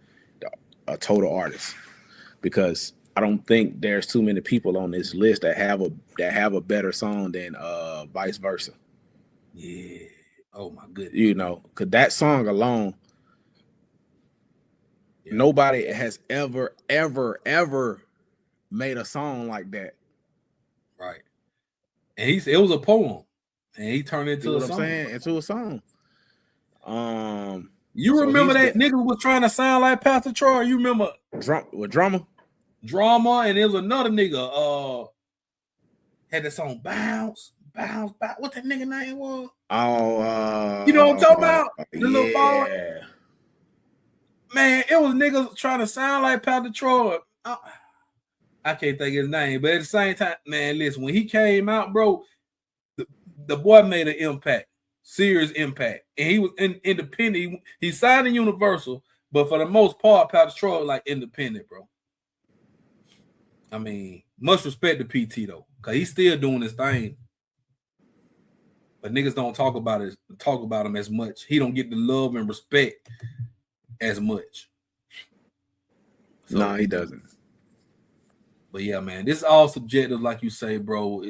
because I don't think there's too many people on this list that have a better song than Vice Versa. Yeah. Oh my goodness. You know, because that song alone, nobody has ever made a song like that. Right. And it was a poem, and he turned it into a song. Into a song. You remember that nigga was trying to sound like Pastor Troy? You remember Drama, and there was another nigga had that song Bounce. What that nigga name was? You know what I'm talking about? The little ball. Man, it was niggas trying to sound like Pastor Troy. I can't think his name, but at the same time, man, listen, when he came out, bro, the boy made an impact, serious impact, and he was independent. He signed in Universal, but for the most part, Pastor Troy was like independent, bro. I mean, much respect to PT though, because he's still doing his thing. But niggas don't talk about him as much. He don't get the love and respect as much. So, no, he doesn't. But yeah, man, this is all subjective, like you say, bro.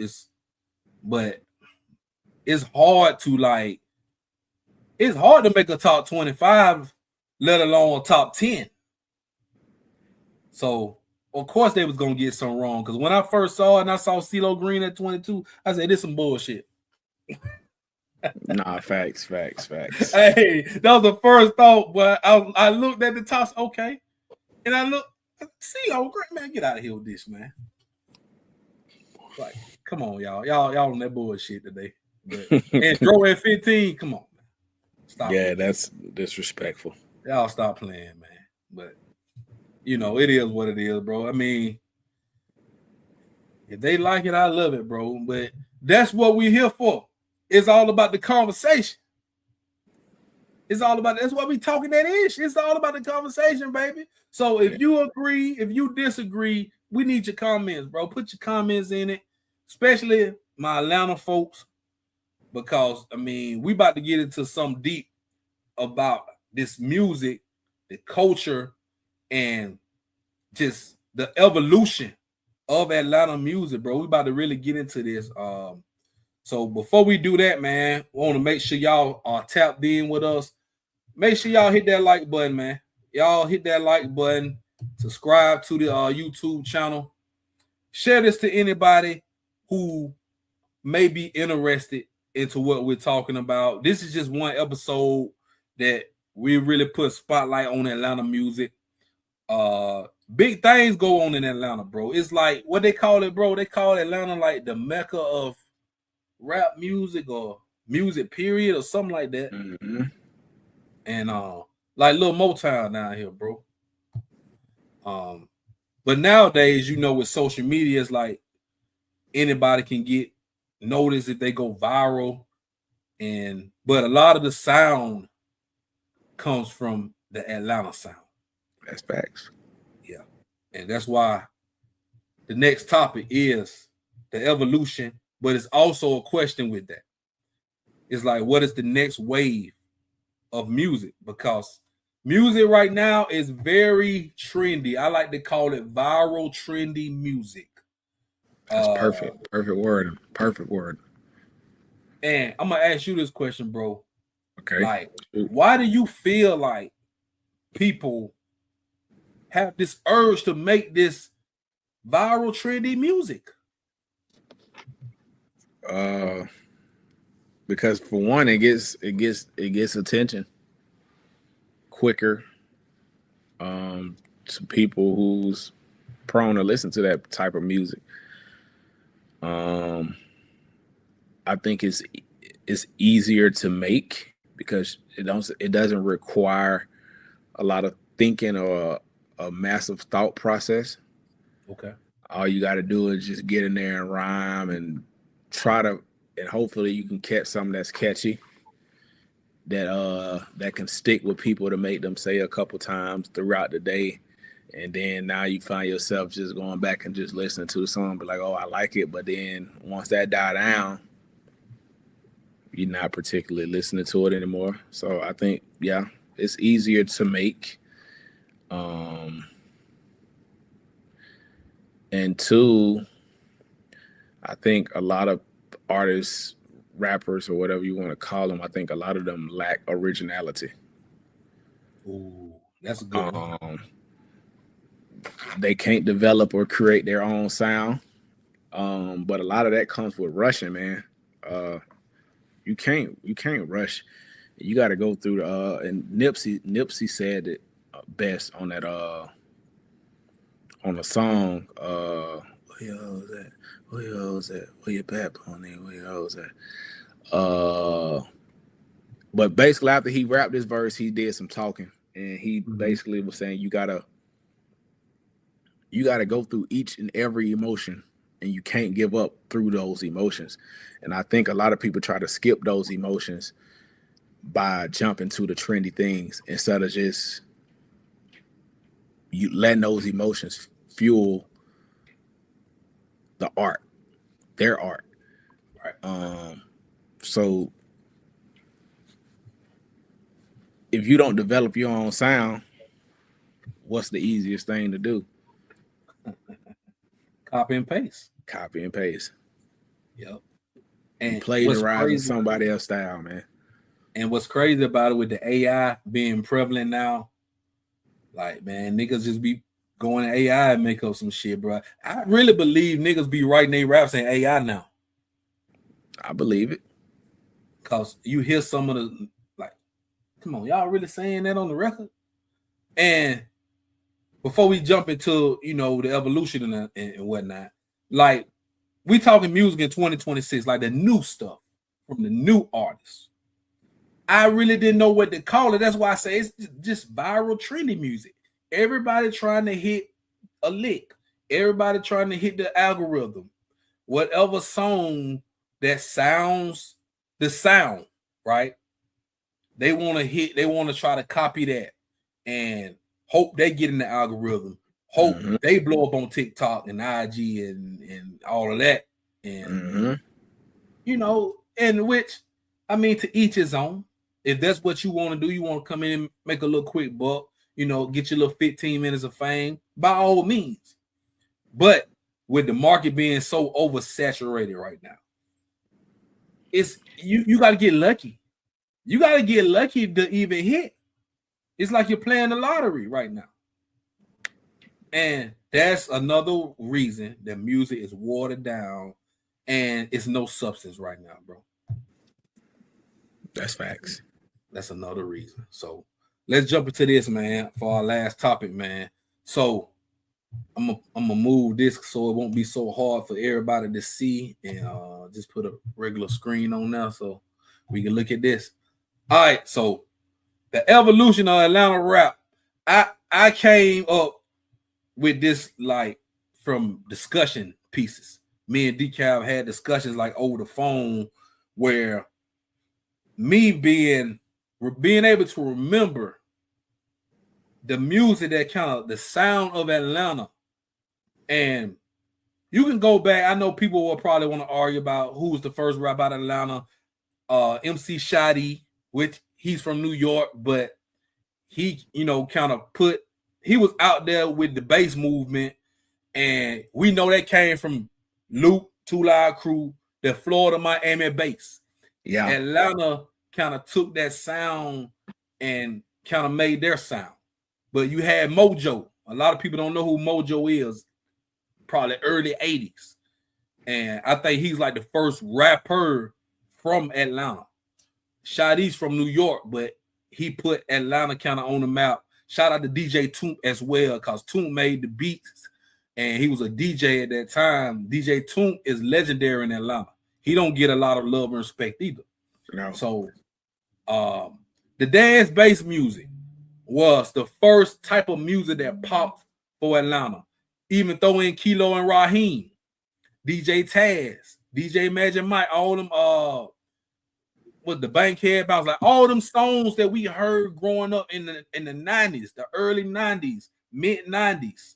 But it's hard to make a top 25, let alone a top 10. So of course they was gonna get something wrong. Because when I first saw it and I saw CeeLo Green at 22, I said, this some bullshit. Nah, facts. Hey, that was the first thought, but I looked at the top, okay. And I looked, CeeLo Green, man, get out of here with this, man. Like, come on, y'all on that bullshit today. But, and Dro at 15, come on, man. Stop. Yeah, that's disrespectful. Y'all stop playing, man. But you know, it is what it is, bro. I mean, if they like it, I love it, bro. But that's what we're here for. It's all about the conversation. That's why we talking that ish. It's all about the conversation, baby. So if you agree, if you disagree, we need your comments, bro. Put your comments in it, especially my Atlanta folks, because I mean, we about to get into some deep about this music, the culture, and just the evolution of Atlanta music, bro. We about to really get into this. So before we do that, man, we want to make sure y'all are tapped in with us. Make sure y'all hit that like button, man. Y'all hit that like button. Subscribe to the YouTube channel. Share this to anybody who may be interested into what we're talking about. This is just one episode that we really put a spotlight on Atlanta music. Big things go on in Atlanta, bro. It's like what they call it, bro. They call Atlanta like the mecca of rap music or music period or something like that. Mm-hmm. And like little Motown down here, bro. But nowadays, you know, with social media, it's like anybody can get noticed if they go viral. But a lot of the sound comes from the Atlanta sound. That's facts. Yeah. And that's why the next topic is the evolution, but it's also a question with that. It's like, what is the next wave of music? Because music right now is very trendy. I like to call it viral, trendy music. That's perfect. Perfect word. Perfect word. And I'm gonna ask you this question, bro. Okay. Like, why do you feel like people have this urge to make this viral, trendy music? Because for one, it gets attention quicker. To people who's prone to listen to that type of music. I think it's easier to make because it doesn't require a lot of thinking or a massive thought process. Okay. All you got to do is just get in there and rhyme and and hopefully you can catch something that's catchy that can stick with people to make them say a couple times throughout the day. And then now you find yourself just going back and just listening to the song, but like, oh, I like it. But then once that die down, you're not particularly listening to it anymore. So I think, yeah, it's easier to make. And two, I think a lot of artists, rappers, or whatever you want to call them, I think a lot of them lack originality. Ooh, that's a good one. They can't develop or create their own sound. But a lot of that comes with rushing, man. You can't rush. You got to go through and Nipsey said it best on that on the song. Where your hoes at? Where your hoes at? Where your bad pony? Where your hoes at? But basically after he rapped this verse, he did some talking, and he basically was saying you gotta go through each and every emotion, and you can't give up through those emotions. And I think a lot of people try to skip those emotions by jumping to the trendy things instead of just you letting those emotions fuel the art, their art. Right. So if you don't develop your own sound, what's the easiest thing to do? Copy and paste. Copy and paste. Yep. And plagiarizing somebody else's style, man. And what's crazy about it with the AI being prevalent now, like, man, niggas just be going to AI and make up some shit, bro. I really believe niggas be writing their raps in AI now. I believe it. Because you hear some of the, like, come on, y'all really saying that on the record? And before we jump into, you know, the evolution and whatnot, like, we talking music in 2026, like the new stuff from the new artists. I really didn't know what to call it. That's why I say it's just viral, trendy music. Everybody trying to hit a lick. Everybody trying to hit the algorithm. Whatever song that sounds the sound, right? They want to hit, they want to try to copy that and hope they get in the algorithm. Hope they blow up on TikTok and IG and all of that. And you know, in which, I mean, to each his own. If that's what you want to do, you want to come in and make a little quick buck, you know, get your little 15 minutes of fame, by all means. But with the market being so oversaturated right now, it's you got to get lucky. You got to get lucky to even hit. It's like you're playing the lottery right now. And that's another reason that music is watered down and it's no substance right now, bro. That's facts. That's another reason. So let's jump into this, man, for our last topic, man. So I'm gonna move this so it won't be so hard for everybody to see, and just put a regular screen on there so we can look at this. All right, so the evolution of Atlanta rap. I came up with this like from discussion pieces. Me and Decal had discussions like over the phone where me being able to remember the music that kind of the sound of Atlanta. And you can go back. I know people will probably want to argue about who was the first rap out of Atlanta. MC Shotty, which he's from New York, but he, you know, kind of he was out there with the bass movement. And we know that came from Luke, Two Live Crew, the Florida, Miami bass. Yeah. Atlanta kind of took that sound and kind of made their sound. But you had Mojo. A lot of people don't know who Mojo is. Probably early 80s. And I think he's like the first rapper from Atlanta. Shotty's from New York, but he put Atlanta kind of on the map. Shout out to DJ Toomp as well, because Toomp made the beats. And he was a DJ at that time. DJ Toomp is legendary in Atlanta. He don't get a lot of love and respect either. No. So the dance bass music was the first type of music that popped for Atlanta. Even throw in Kilo and Raheem, DJ Taz, DJ Magic Mike, all them with the Bankhead Bounce, like all them songs that we heard growing up in the 90s, the early 90s, mid 90s.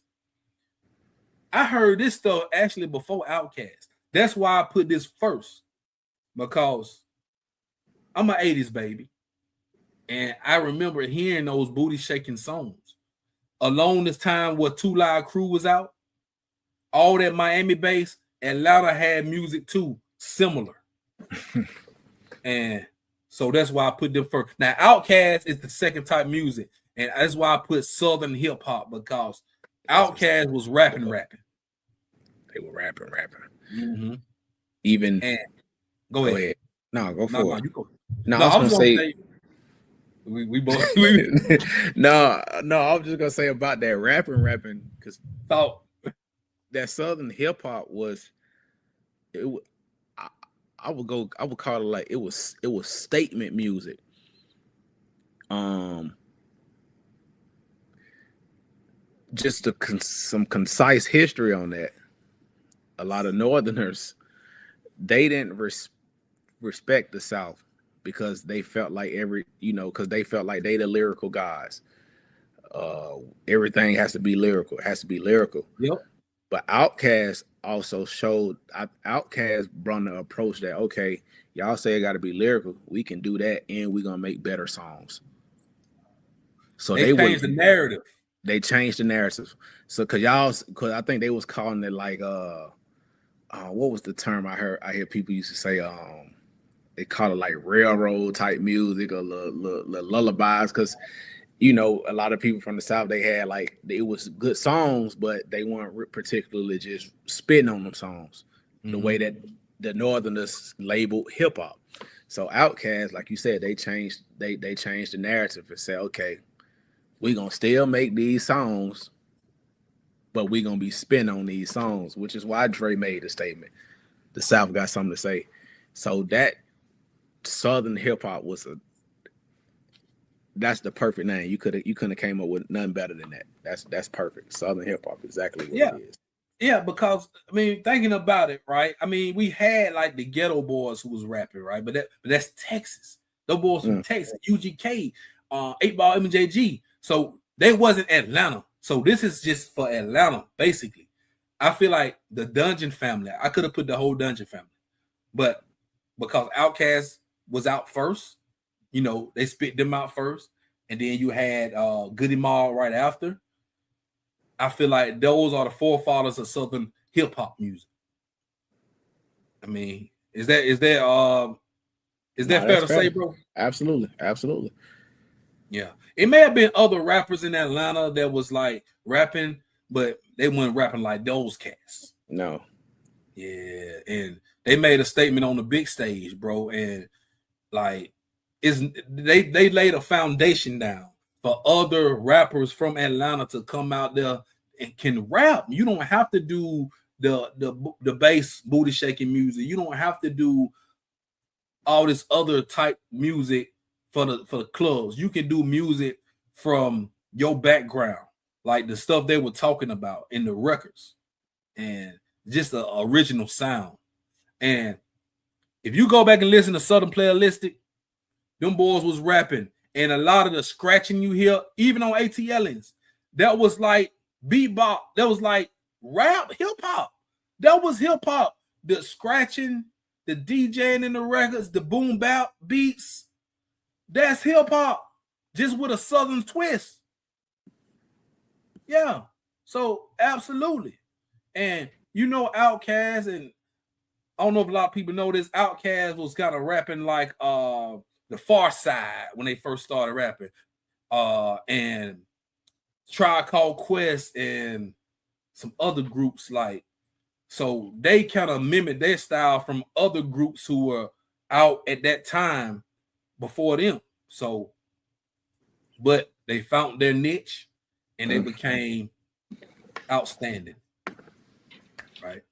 I heard this stuff actually before Outkast. That's why I put this first, because I'm an 80s baby. And I remember hearing those booty shaking songs. Along this time where Two Live Crew was out, all that Miami bass, Atlanta had music too, similar. And so that's why I put them first. Now, Outkast is the second type music. And that's why I put Southern hip hop, because Outkast was rapping. They were rapping. Mm-hmm. Even go ahead. No, go for it. You go. No, I was gonna say we both. No, I was just gonna say about that rapping, because that Southern hip hop was I would call it like it was statement music. Just some concise history on that. A lot of Northerners, they didn't respect the South because they felt like because they felt like they the lyrical guys. Everything has to be lyrical. It has to be lyrical. Yep. But Outkast also showed. Outkast brought the approach that, okay, y'all say it got to be lyrical. We can do that, and we're gonna make better songs. So they changed the narrative. They changed the narrative. So because I think they was calling it like what was the term I hear people used to say, they call it like railroad type music or lullabies, because a lot of people from the South, they had like, it was good songs, but they weren't particularly just spitting on them songs the way that the Northerners labeled hip hop. So Outkast, like you said, they changed the narrative and said, okay, we're gonna still make these songs, but we're gonna be spinning on these songs, which is why Dre made the statement, the South got something to say. So that Southern hip hop that's the perfect name. You couldn't have came up with nothing better than that. That's perfect. Southern hip hop, exactly what it is. Yeah, because I mean, thinking about it, right? I mean, we had like the Ghetto Boys who was rapping, right? But that's Texas. Those boys from Texas, UGK, 8-Ball, MJG. So they wasn't Atlanta. So this is just for Atlanta, basically. I feel like the Dungeon family. I could have put the whole Dungeon family, but because Outkast was out first. You know, they spit them out first, and then you had Goody Mob right after. I feel like those are the forefathers of Southern hip hop music. I mean, is that fair to say, bro? Absolutely. Yeah, it may have been other rappers in Atlanta that was like rapping, but they weren't rapping like those cats. No. Yeah, and they made a statement on the big stage, bro, and like they laid a foundation down for other rappers from Atlanta to come out there and can rap. You don't have to do the bass booty shaking music. You don't have to do all this other type music for the clubs. You can do music from your background, like the stuff they were talking about in the records, and just the original sound. And if you go back and listen to Southern Playalistic, them boys was rapping, and a lot of the scratching you hear, even on ATLiens, that was like beatbox, that was like rap, hip hop. That was hip hop. The scratching, the DJing in the records, the boom bap beats, that's hip hop, just with a Southern twist. Yeah, so absolutely. And you know, Outkast, and I don't know if a lot of people know this, Outkast was kind of rapping like the Far Side when they first started rapping, and Tribe Called Quest and some other groups like. So they kind of mimicked their style from other groups who were out at that time before them. So, but they found their niche and they became outstanding, right?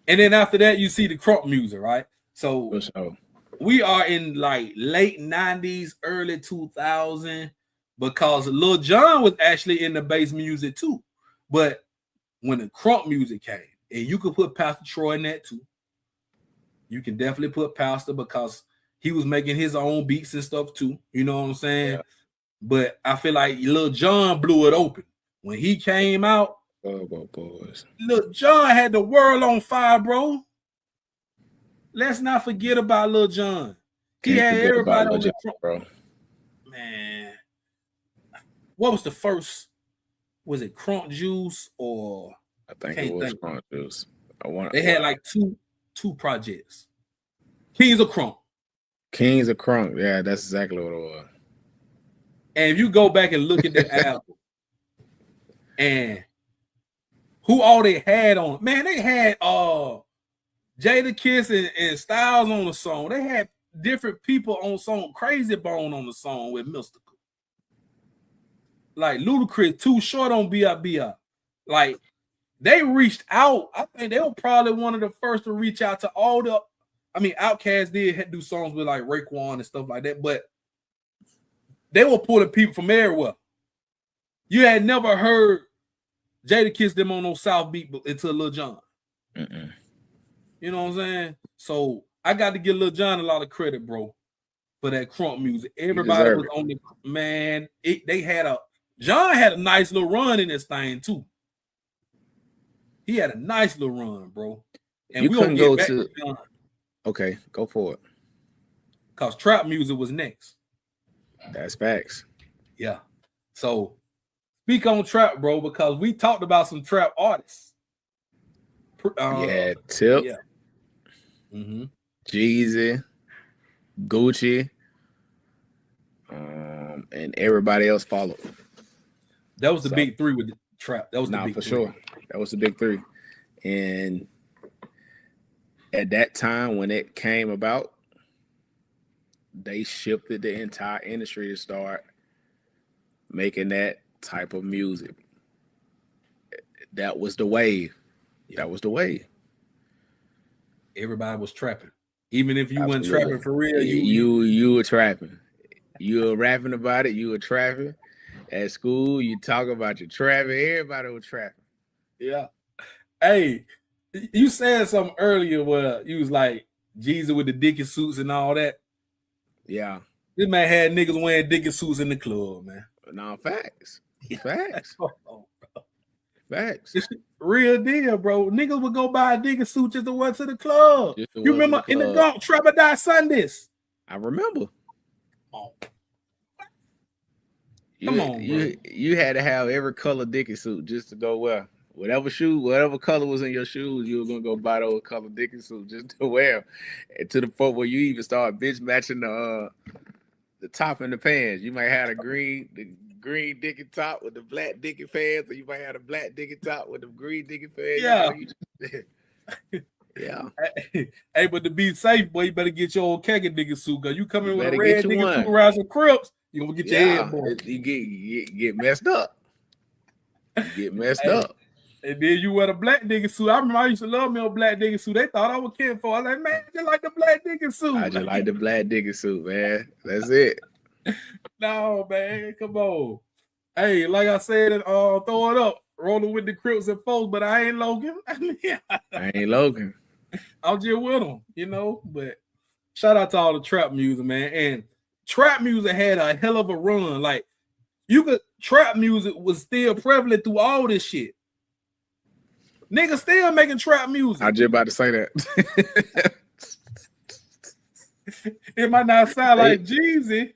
And then after that, you see the crunk music, right? So we are in like late 90s, early 2000, because Lil Jon was actually in the bass music too. But when the crunk music came, and you could put Pastor Troy in that too. You can definitely put Pastor because he was making his own beats and stuff too. You know what I'm saying? Yeah. But I feel like Lil Jon blew it open. When he came out, Lil Jon had the world on fire, bro. Let's not forget about Lil Jon. He had everybody on the front, bro. Man, what was the first? Was it Crunk Juice or? I think it was Crunk Juice. They had like two projects. Kings of Crunk. Kings of Crunk. Yeah, that's exactly what it was. And if you go back and look at that album, and who all they had on, man, they had Jadakiss and Styles on the song. They had different people on song. Crazy Bone on the song with Mystical. Like Ludacris, Too Short on B.I.B.I. Like they reached out. I think they were probably one of the first to reach out to all the. I mean, Outkast did do songs with like Raekwon and stuff like that, but they were pulling people from everywhere. You had never heard Jadakiss them on no South Beat until Lil Jon. You know what I'm saying? So I got to give Lil Jon a lot of credit, bro, for that crunk music. Everybody was on the man. John had a nice little run in this thing too. He had a nice little run, bro. And you we couldn't go get back to John. Okay, go for it. Because trap music was next. That's facts. Yeah. So speak on trap, bro, because we talked about some trap artists. Tip. Yeah. Jeezy, Gucci, and everybody else followed. That was the big three with the trap. That was the big for three. Sure. That was the big three. And at that time when it came about, they shifted the entire industry to start making that type of music. That was the wave. Yeah. That was the wave. Everybody was trapping. Even if you weren't trapping for real, you were trapping. You were rapping about it. You were trapping. At school, you talk about your trapping. Everybody was trapping. Yeah. Hey, you said something earlier where you was like Jeezy with the Dickie suits and all that. Yeah. This man had niggas wearing Dickie suits in the club, man. No, facts. Facts. Facts. It's real deal, bro. Niggas would go buy a nigga suit just to wear to the club. You remember in the Gump Trap or Die Sundays? I remember. Oh. Come on, bro. You had to have every color Dickie suit just to go wear. Whatever color was in your shoes, you were gonna go buy those color Dickie suit just to wear. And to the point where you even start bitch matching the top and the pants. You might have the green Dickie top with the black Dickie pants, or you might have the black Dickie top with the green Dickie pants. Yeah. Yeah. Hey, but to be safe, boy, you better get your old khaki nigga suit, cause you come in with a red nigga suit around some Crips, you gonna get your head boy. You get messed up. You get messed up. And then you wear the black nigga suit. I remember I used to love me a black nigga suit. They thought I was kid for. I was like, man, I just like the black nigga suit. I just like the black nigga suit, man. That's it. No, man, come on. Hey, like I said, throw it up, rolling with the Crips and folks, but I ain't Logan. I ain't Logan. I'm just with them, you know. But shout out to all the trap music, man. And trap music had a hell of a run. Like, trap music was still prevalent through all this shit. Niggas still making trap music. I was just about to say that. It might not sound like Jeezy,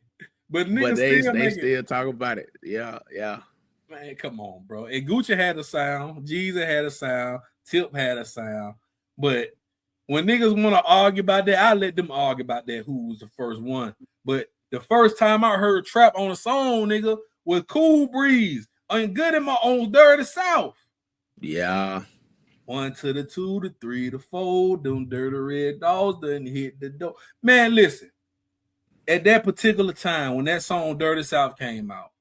but niggas they still talk about it. Yeah. Man, come on, bro. And Gucci had a sound, Jeezy had a sound, Tip had a sound. But when niggas want to argue about that, I let them argue about that. Who was the first one? But the first time I heard trap on a song, nigga, was Cool Breeze on Good in My Own Dirty South. Yeah. 1 to the 2 to 3 to 4, them dirty red dogs done hit the door. Man, listen. At that particular time, when that song Dirty South came out,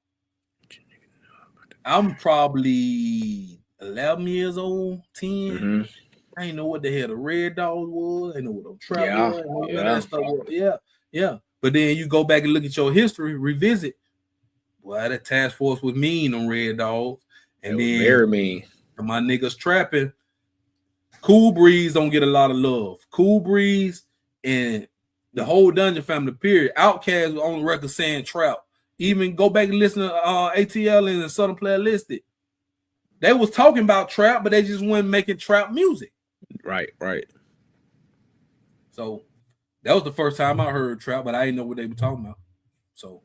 I'm probably 11 years old, 10. Mm-hmm. I ain't know what the hell the red dogs was. I ain't know what the trap was. That stuff was. Yeah. But then you go back and look at your history, revisit. Well, that task force was mean on red dogs. And then very mean. My niggas trapping. Cool Breeze don't get a lot of love. Cool Breeze and the whole Dungeon family, period. Outkast was on the record saying trap. Even go back and listen to ATL and Southern Player Listed. They was talking about trap, but they just weren't making trap music. Right. So that was the first time I heard trap, but I didn't know what they were talking about. So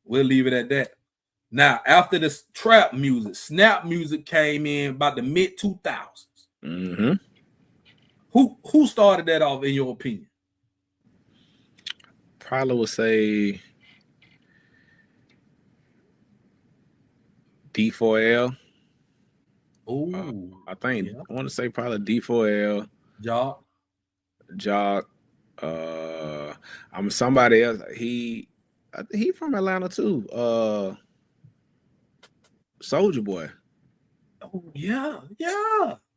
we'll leave it at that. Now, after this trap music, snap music came in about the mid-2000s. Mm-hmm. Who started that off, in your opinion? Probably would say D4L. Oh, I think I want to say probably D4L. Jock. I'm somebody else. He from Atlanta too. Soulja Boy. Oh yeah.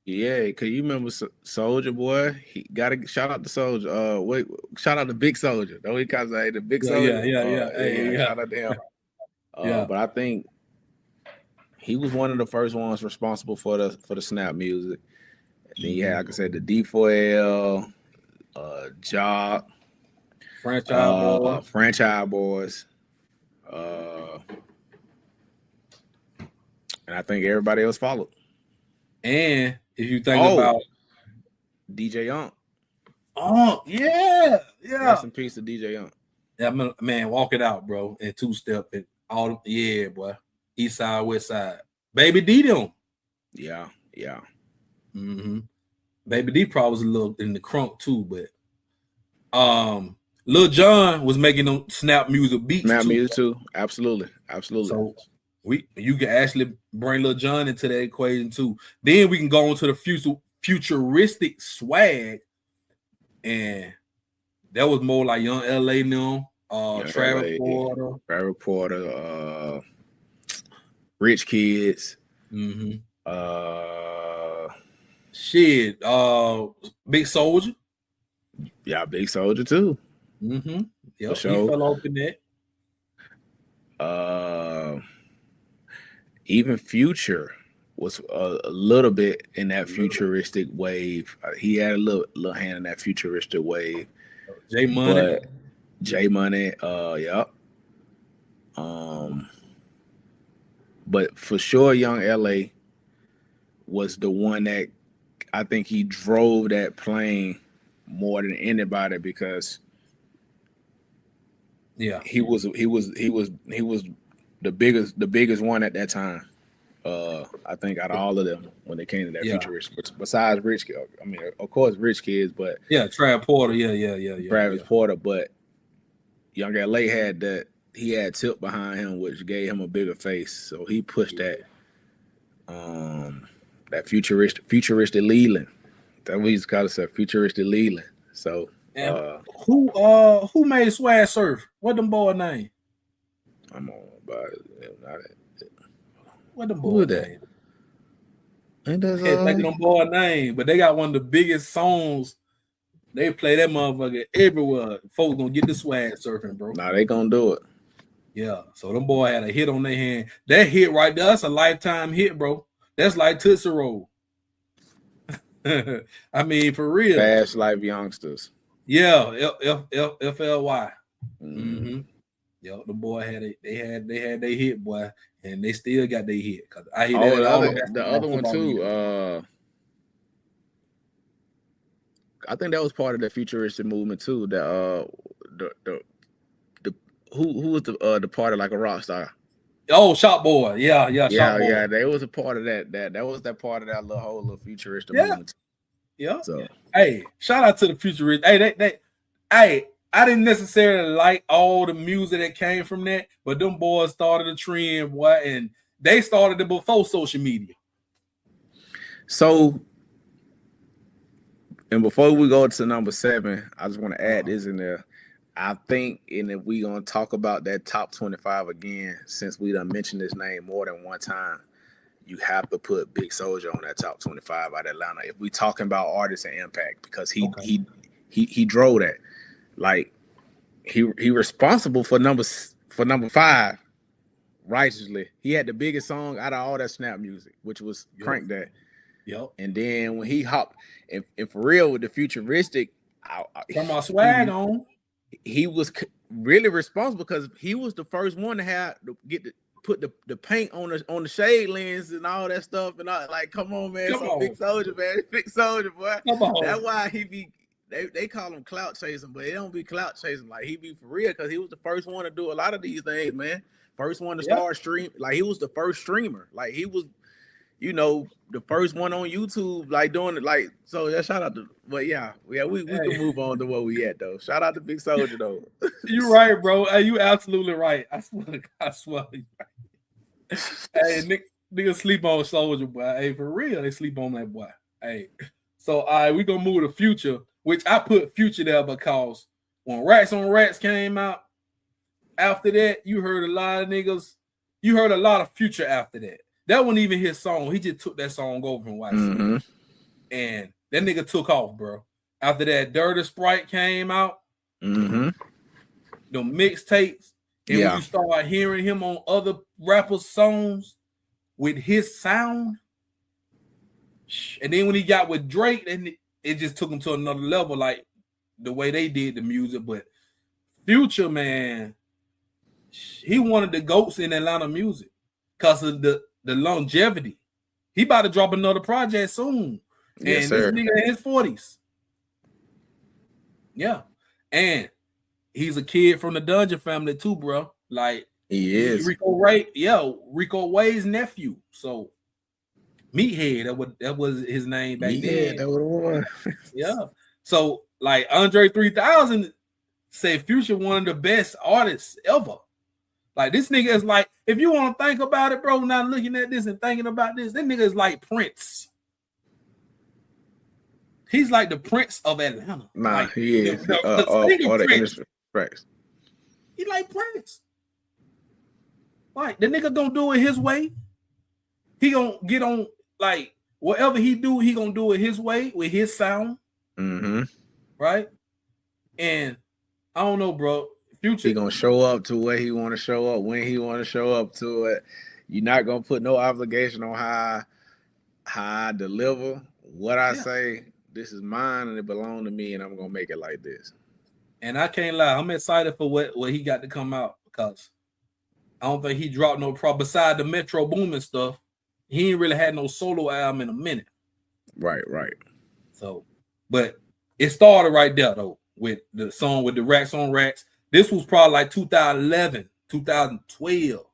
Yeah, cause you remember Soulja Boy. He got to shout out to Soulja. Shout out to Big Soulja. Though he calls the Big Soulja. Yeah. Shout out to him. But I think he was one of the first ones responsible for the snap music. And then you had, like I said, the D4L, Jock, Franchise Boys, and I think everybody else followed. And if you think about DJ Young. Oh, yeah. Rest in peace to DJ Young. Yeah, man, walk it out, bro. And two-step and all. Yeah, boy. East side, west side. Baby D them. Yeah. Mm-hmm. Baby D probably was a little in the crunk too, but Lil Jon was making them snap music beats. Snap music too. Absolutely. So you can actually bring Lil Jon into that equation too. Then we can go into the futuristic swag, and that was more like Young LA now. Travis Porter, Rich Kids. Mm-hmm. Big Soulja. Yeah, Big Soulja too. Mm-hmm. Yep, sure. He fell off in that. Even Future was a little bit in that futuristic wave. He had a little hand in that futuristic wave. J Money. Yep. But for sure, Young LA. was the one that I think he drove that plane more than anybody because he was the biggest one at that time. I think out of all of them when they came to that futuristic, besides Rich Kid, I mean, of course, Rich Kids, but Travis Porter, Travis Porter, but Young LA had that. He had Tip behind him, which gave him a bigger face, so he pushed that futuristic Leland. That we used to call it futuristic Leland. So who made Swag Surf? What them boy name? I'm on about it. What them boy name? Ain't that Can't think of them boy name, but they got one of the biggest songs. They play that motherfucker everywhere. Folks gonna get the swag surfing, bro. Nah, they gonna do it. Yeah. So them boy had a hit on their hand. That hit right there, that's a lifetime hit, bro. That's like Tootsie Roll. I mean, for real. Fast Life Youngsters. Yeah, FLY. Mm-hmm. Yo, the boy had it. They had their hit, boy, and they still got their hit. Cause I hear the other one too. I think that was part of the futuristic movement too. That who was the part of like a rock star? Oh, Shop Boy, yeah. Shop Boy. They was a part of that. That was that part of that whole futuristic movement. Yeah. So hey, shout out to the futuristic. Hey, I didn't necessarily like all the music that came from that, but them boys started a trend, boy, and they started it before social media. So, and before we go to number 7, I just want to add this in there. I think, and if we gonna talk about that top 25 again, since we done mentioned this name more than one time, you have to put Big Soulja on that top 25 out of Atlanta. If we talking about artists and impact, because he drove that. Like he responsible for number 5 righteously. He had the biggest song out of all that Snap music, which was Crank That. Yep. And then when he hopped, and for real with the futuristic, from my swag on, he was really responsible because he was the first one to put the paint on the shade lens and all that stuff and all, like, come on, man. Big Soulja, man. Big Soulja, boy. That's why he be they call him clout chasing, but it don't be clout chasing. Like, he be for real because he was the first one to do a lot of these things, man. First one to start stream. Like, he was the first streamer. Like, he was, the first one on YouTube, like, doing it. Like, so yeah, shout out to, but we can move on to where we at though. Shout out to Big Soulja though. You're right, bro. Hey, you absolutely right. I swear. Hey, niggas sleep on Soulja, boy. Hey, for real, they sleep on that boy. Hey, so we gonna move to Future, which I put Future there because when Rats on Rats came out, after that, you heard a lot of niggas. You heard a lot of Future after that. That wasn't even his song. He just took that song over from White City. And that nigga took off, bro. After that, Dirty Sprite came out. The mixtapes. And when you start hearing him on other rappers' songs with his sound, and then when he got with Drake, then it just took him to another level, like the way they did the music. But Future, man, he one of the GOATs in Atlanta music because of the longevity. He about to drop another project soon. Yes, and this nigga in his 40s. Yeah. And he's a kid from the Dungeon family too, bro. Like, he is. Rico Wade's nephew. So Meathead, that was his name back then. Yeah, that was. Yeah. So like Andre 3000 said Future one of the best artists ever. Like, this nigga is like, if you want to think about it, bro, now looking at this and thinking about this nigga is like Prince. He's like the Prince of Atlanta. Nah, like, he is. The industry. He like Prince. Like, the nigga gonna do it his way. He gonna get on, like, whatever he do, he gonna do it his way with his sound. Right? And I don't know, bro. Future, he gonna show up to where he want to show up when he want to show up to it. You're not gonna put no obligation on how I deliver what I say. This is mine and it belongs to me, and I'm gonna make it like this. And I can't lie, I'm excited for what he got to come out because I don't think he dropped no problem beside the Metro Boomin stuff. he ain't really had no solo album in a minute. Right. So, but it started right there though with the song with the Racks on Racks. This was probably like 2011, 2012.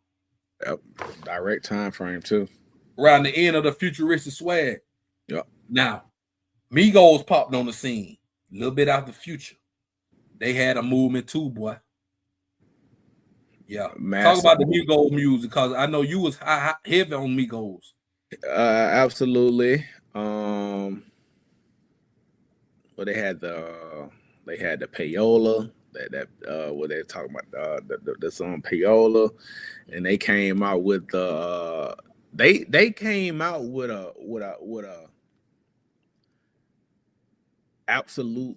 Yep. Direct time frame too. Around the end of the Futuristic Swag. Yep. Now, Migos popped on the scene a little bit after Future. They had a movement too, boy. Yeah. Massive. Talk about the Migos music, because I know you was heavy on Migos. Absolutely. Well, they had the payola that what they're talking about the song payola, and they came out with they came out with a absolute,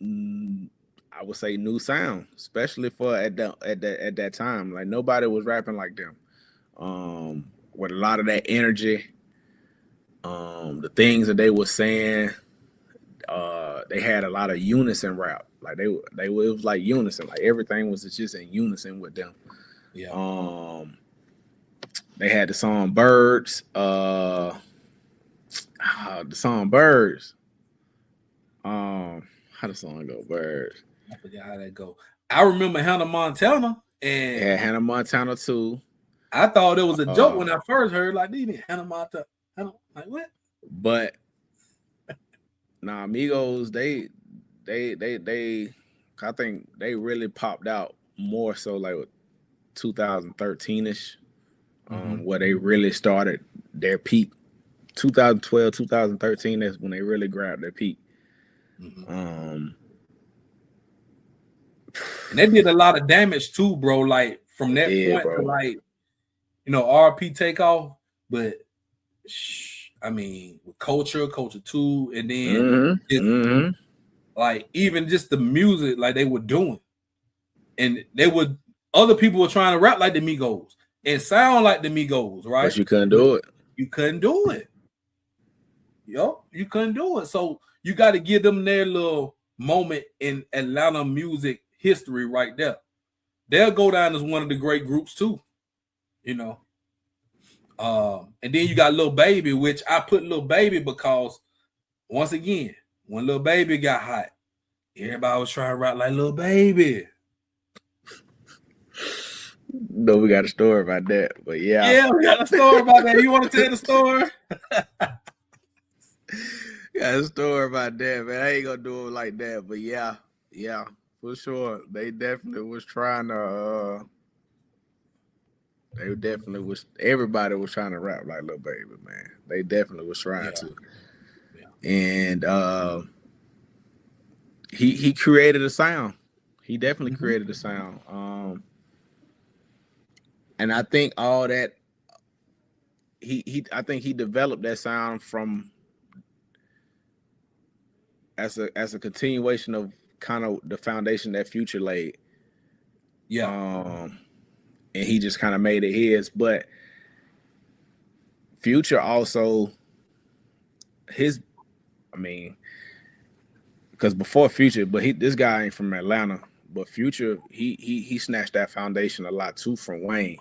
I would say, new sound, especially for at that time. Like nobody was rapping like them. With a lot of that energy, the things that they were saying, they had a lot of unison rap. Like it was like unison. Like everything was just in unison with them. Yeah. They had the song Birds. The song Birds. How the song go? Birds. I forgot how that go. I remember Hannah Montana, and yeah, Hannah Montana too. I thought it was a joke when I first heard like these Hannah Montana. Like what? But nah, Migos, they I think they really popped out more so like 2013ish, where they really started their peak. 2012, 2013, that's when they really grabbed their peak. And they did a lot of damage too, bro. Like from that point to like, RP Takeoff, but I mean, with Culture 2, and then like even just the music, like they were doing, and other people were trying to rap like the Migos and sound like the Migos, right? But you couldn't do it. You couldn't do it. Yup, you couldn't do it. So you got to give them their little moment in Atlanta music history right there. They'll go down as one of the great groups too, And then you got Lil Baby, which I put Lil Baby because, once again, when Lil Baby got hot, everybody was trying to rap like Lil Baby. No, we got a story about that, but yeah. Yeah, we got a story about that. You want to tell the story? Got a story about that, man. I ain't gonna do it like that, but yeah, for sure. They definitely was trying to. Everybody was trying to rap like Lil Baby, man. They definitely was trying to. Yeah. And he created a sound. He definitely created a sound. And I think all that I think he developed that sound from as a continuation of kind of the foundation that Future laid. Yeah. And he just kind of made it his. But Future also because before Future, but this guy ain't from Atlanta. But Future, he snatched that foundation a lot too from Wayne.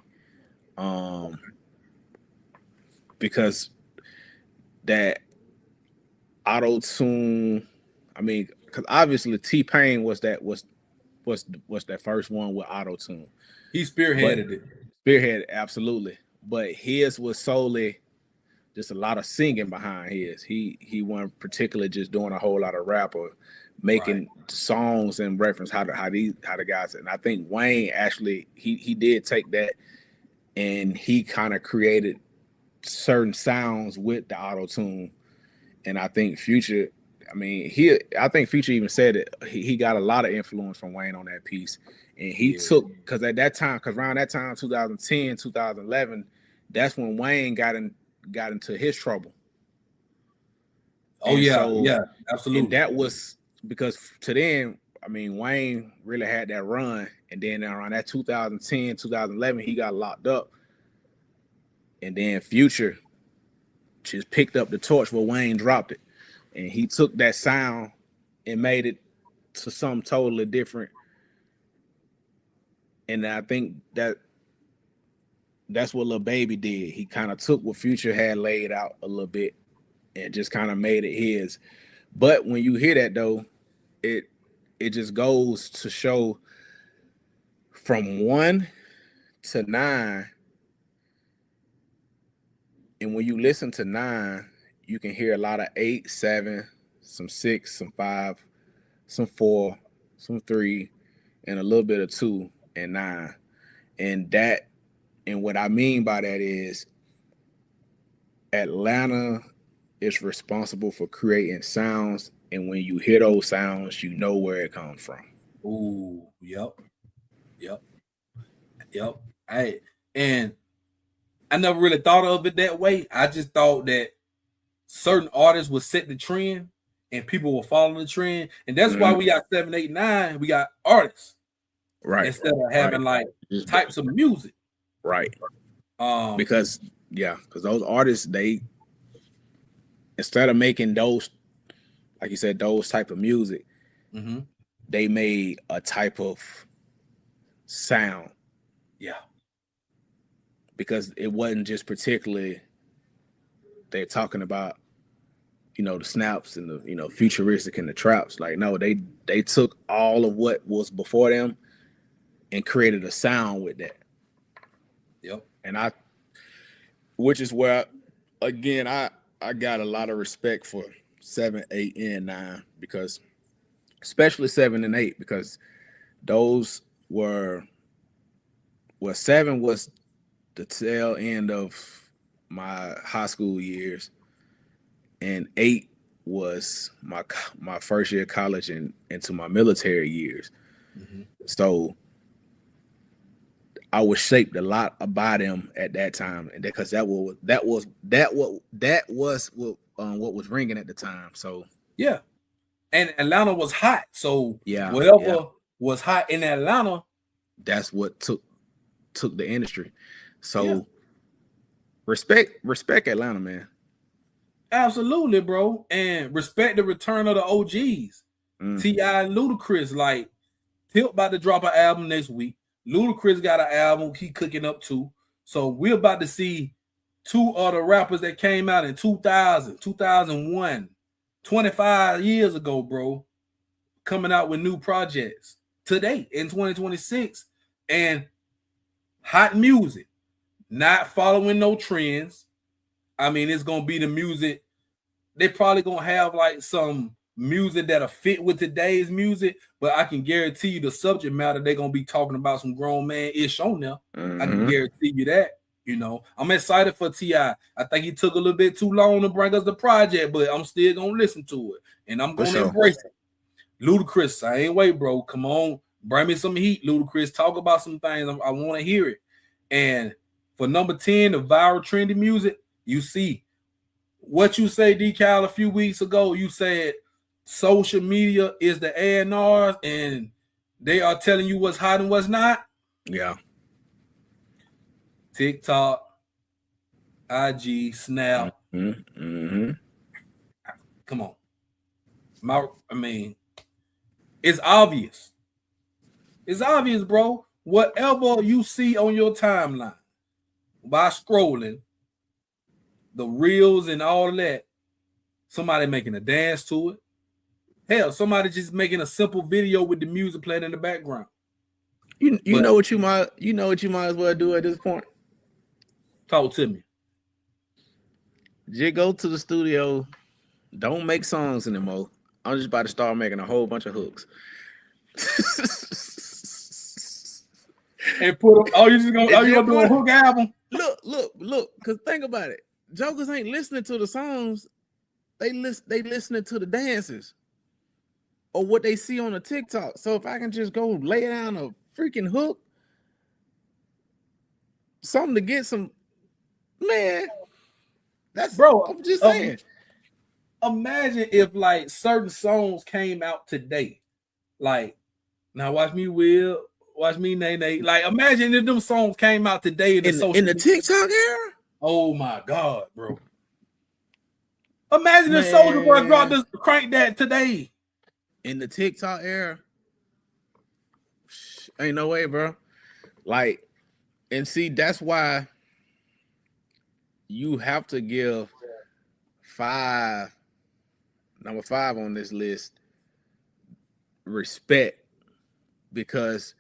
Because that auto-tune, because obviously T-Pain was that first one with auto-tune. He spearheaded it. Spearheaded, absolutely. But his was solely just a lot of singing behind his. He wasn't particularly just doing a whole lot of rap or making songs in reference how the guys. And I think Wayne actually he did take that and he kind of created certain sounds with the auto-tune. And I think Future, I think Future even said it. He got a lot of influence from Wayne on that piece. And he took, because at that time, around that time, 2010, 2011, that's when Wayne got into his trouble. Oh, yeah, absolutely. And that was because to then, Wayne really had that run. And then around that 2010, 2011, he got locked up. And then Future just picked up the torch where Wayne dropped it. And he took that sound and made it to something totally different. And I think that that's what Lil Baby did. He kind of took what Future had laid out a little bit and just kind of made it his. But when you hear that though, it just goes to show from 1 to 9. And when you listen to 9, you can hear a lot of 8, 7, some 6, some 5, some 4, some 3, and a little bit of 2 and 9. And what I mean by that is Atlanta is responsible for creating sounds, and when you hear those sounds, you know where it comes from. Ooh, yep. And I never really thought of it that way. I just thought that certain artists would set the trend and people will follow the trend. And that's why we got 7, 8, 9. We got artists. Right. Instead of having like types of music. Right. Because those artists, they, instead of making those, like you said, those type of music, they made a type of sound. Yeah. Because it wasn't just particularly they're talking about, the snaps and the, futuristic and the traps. Like, no, they took all of what was before them and created a sound with that. Yep. And which is where, again, I got a lot of respect for 7, 8, and 9, because especially 7 and 8, because those were, 7 was the tail end of my high school years, and 8 was my first year of college and into my military years. So I was shaped a lot by them at that time, and because that was what was ringing at the time. So yeah, and Atlanta was hot. So was hot in Atlanta, that's what took the industry. So respect Atlanta, man. Absolutely, bro, and respect the return of the OGs. T.I. and Ludacris, like Tip about to drop an album next week. Ludacris got an album he cooking up to. So we're about to see 2 other rappers that came out in 2000, 2001, 25 years ago, bro, coming out with new projects today in 2026. And hot music, not following no trends. I mean, it's going to be the music. They probably going to have like some music that'll fit with today's music, but I can guarantee you the subject matter, they're going to be talking about some grown man-ish on there. I can guarantee you that. I'm excited for T.I. I think he took a little bit too long to bring us the project, but I'm still going to listen to it, and I'm going to embrace it. Ludacris, I ain't wait, bro. Come on, bring me some heat, Ludacris. Talk about some things. I want to hear it. And for number 10, the viral trendy music, you see what you say, Decal, a few weeks ago. You said social media is the A&Rs and they are telling you what's hot and what's not. Yeah. TikTok, IG, Snap. Come on. I mean, it's obvious. It's obvious, bro. Whatever you see on your timeline by scrolling, the reels and all that, somebody making a dance to it. Hell, somebody just making a simple video with the music playing in the background. You know what you might as well do at this point? Talk to me. Just go to the studio. Don't make songs anymore. I'm just about to start making a whole bunch of hooks. And put you gonna do a hook album? Look, because think about it. Jokers ain't listening to the songs. They listening to the dances or what they see on the TikTok. So if I can just go lay down a freaking hook, something to get some, man. That's, bro. I'm just saying. Imagine if like certain songs came out today, like now watch me Will, watch me Nay. Like imagine if them songs came out today in the TikTok era. Oh my God, bro! Imagine if Soulja Boy brought this crank that today in the TikTok era. Ain't no way, bro. Like, and see, that's why you have to give number 5 on this list, respect, because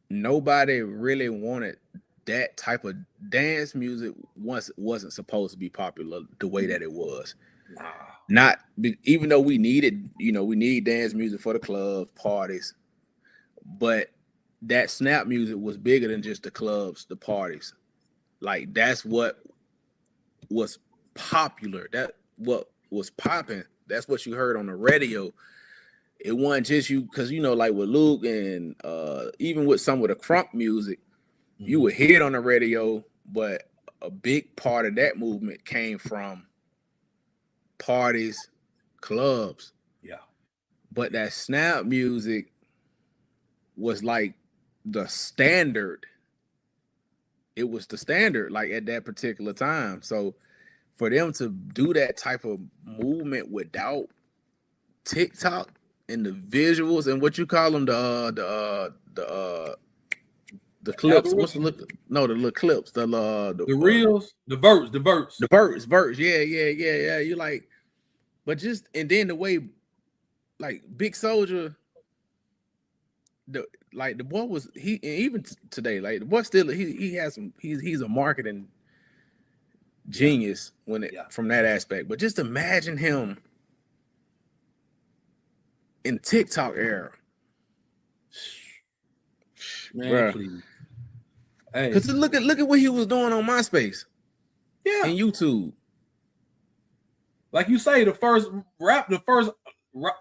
nobody really wanted that type of dance music once it wasn't supposed to be popular the way that it was. Even though we needed, we need dance music for the clubs, parties, but that snap music was bigger than just the clubs, the parties. Like, that's what was popular. That what was popping. That's what you heard on the radio. It wasn't just you, because like with Luke and even with some of the crunk music, you would hear it on the radio, but a big part of that movement came from parties, clubs. Yeah. But that snap music was like the standard. It was the standard, like, at that particular time. So for them to do that type of movement without TikTok and the visuals and what you call them, the clips. What's the look? No, the little clips. The reels, the verts. The verts. Yeah. You like, but just, and then the way, like, Big Soldier, the boy was, he, even today, like, the boy still, he has some, he's a marketing genius from that aspect. But just imagine him in TikTok era, man, please. Hey, because look at what he was doing on MySpace, and YouTube. Like you say, the first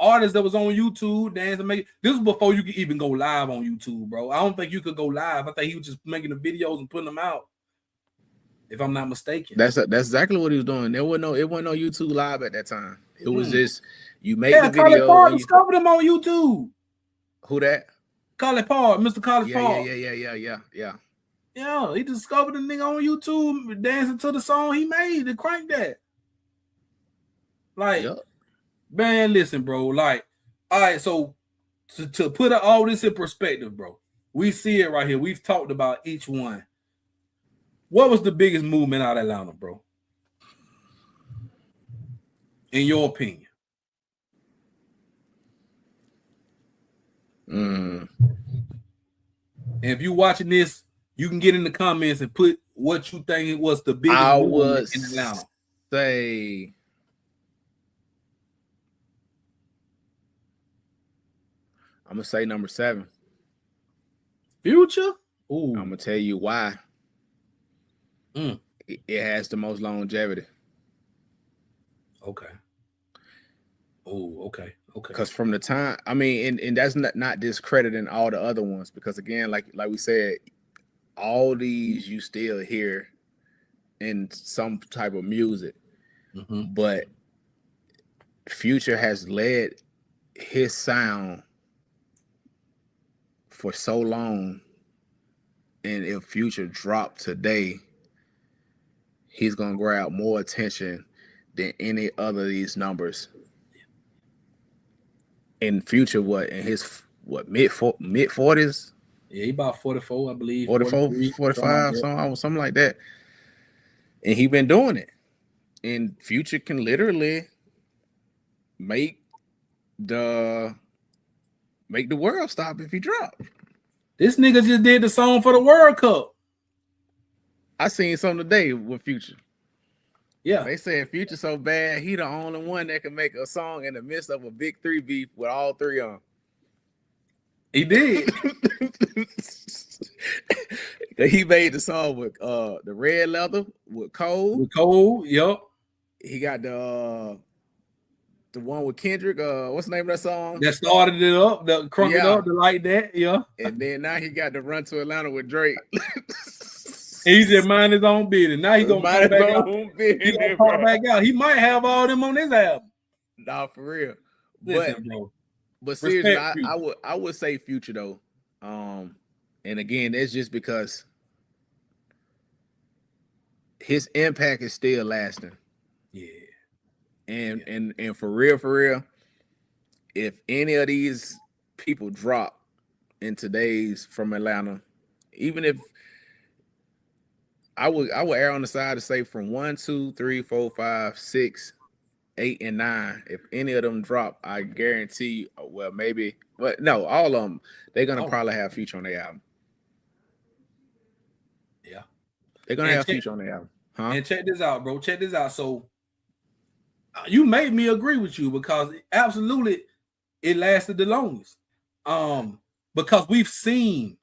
artist that was on YouTube, dance and make. This was before you could even go live on YouTube, bro. I don't think you could go live. I think he was just making the videos and putting them out, if I'm not mistaken. That's exactly what he was doing. It wasn't no YouTube live at that time. It was just, you make the video. Paul discovered him on YouTube. Who that? College Paul, Mr. College Paul. Yeah. Yeah, he discovered the nigga on YouTube dancing to the song he made to crank that. Like, man, listen, bro. Like, all right, so to put all this in perspective, bro, we see it right here. We've talked about each one. What was the biggest movement out of Atlanta, bro? In your opinion? And if you're watching this, you can get in the comments and put what you think it was the biggest movement in Atlanta. I'm gonna say number 7. Future? Ooh. I'm gonna tell you why. It has the most longevity. Okay. Oh, okay. Because from the time, I mean, and that's not discrediting all the other ones, because again, like we said, all these you still hear in some type of music, but Future has led his sound for so long, and if Future dropped today, he's gonna grab more attention than any other of these numbers. In Future, in his mid 40s? Yeah, he about 44, I believe. 44, 45, something like that. And he been doing it. And Future can literally make the world stop if he drop. This nigga just did the song for the World Cup. I seen something today with Future. Yeah. They said Future so bad, he the only one that can make a song in the midst of a big 3 beef with all 3 on. He did. He made the song with the Red Leather with Cole. With Cole, yep. He got the one with Kendrick. What's the name of that song? That started it up, the crunk it up, the like that, yeah. And then now he got to Run to Atlanta with Drake. He just mind his own business. Now he gonna come back out. He gonna come back out. He might have all them on his album. Nah, for real. Listen, bro. But seriously, I would say Future though. And again, that's just because his impact is still lasting. Yeah. And for real, if any of these people drop in today's from Atlanta, even if I would err on the side to say from 1, 2, 3, 4, 5, 6, 8, and 9. If any of them drop, I guarantee. Well, maybe, but no, all of them. They're gonna probably have Future on their album. Yeah, they're gonna have Future on their album. Huh? And check this out, bro. Check this out. So you made me agree with you because absolutely it lasted the longest. Because we've seen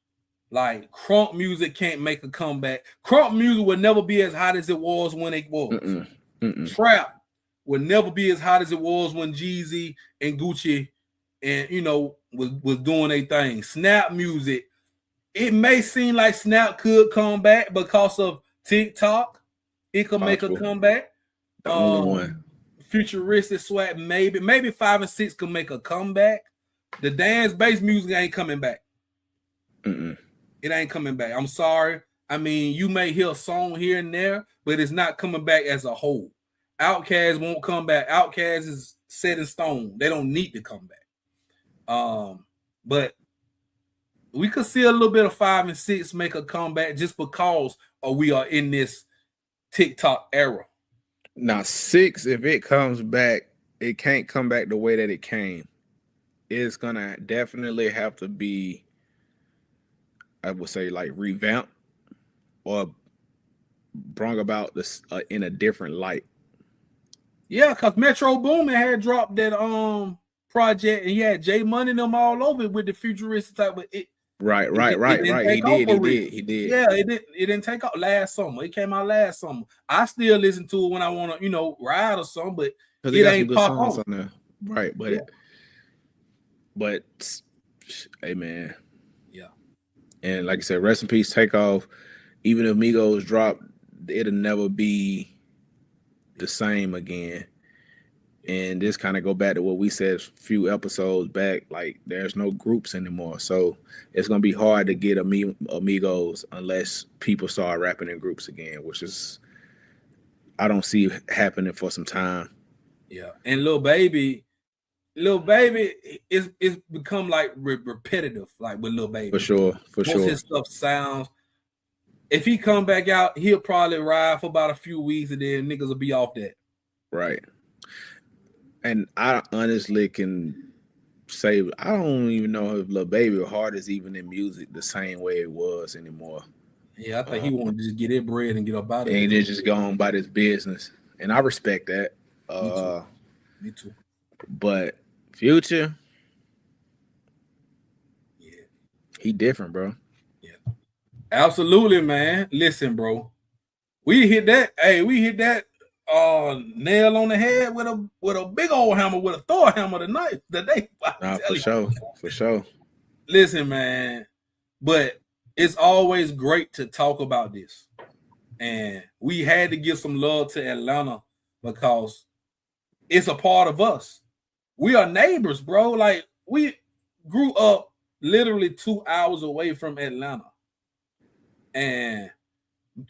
like crunk music can't make a comeback. Crunk music will never be as hot as it was when it was. Trap will never be as hot as it was when Jeezy and Gucci and was doing their thing. Snap music, it may seem like Snap could come back because of TikTok. It could make a comeback. The only one. Futuristic swag, maybe 5 and 6 could make a comeback. The dance-based music ain't coming back. It ain't coming back. I'm sorry. I mean, you may hear a song here and there, but it's not coming back as a whole. Outkast won't come back. Outkast is set in stone. They don't need to come back. But we could see a little bit of 5 and 6 make a comeback just because we are in this TikTok era. Now 6, if it comes back, it can't come back the way that it came. It's gonna definitely have to be, I would say, like revamped or brought about this in a different light. Yeah, because Metro Boomin had dropped that project and he had J Money them all over it with the futuristic type of it. Right. He did. Yeah, it didn't take off last summer. It came out last summer. I still listen to it when I want to, ride or something, but it ain't pop songs on there. Right, but but hey man. Yeah. And like I said, rest in peace, Takeoff. Even if Migos drop, it'll never be the same again. And this kind of go back to what we said a few episodes back, like there's no groups anymore. So it's going to be hard to get Amigos unless people start rapping in groups again, which is, I don't see happening for some time. Yeah. And Lil Baby is become like repetitive, like with Lil Baby. For sure. Most his stuff sounds, if he come back out, he'll probably ride for about a few weeks and then niggas will be off that. Right. And I honestly can say I don't even know if Lil Baby Heart is even in music the same way it was anymore. Yeah, I think he wanted to just get his bread and get up out of it. And then just go on about his business. And I respect that. Me too. But Future, yeah, he different, bro. Yeah, absolutely, man. Listen, bro, we hit that. Hey, we hit that nail on the head with a big old hammer, with a Thor hammer tonight. For sure. Listen, man, but it's always great to talk about this, and we had to give some love to Atlanta because it's a part of us. We are neighbors, bro. Like, we grew up literally 2 hours away from Atlanta, and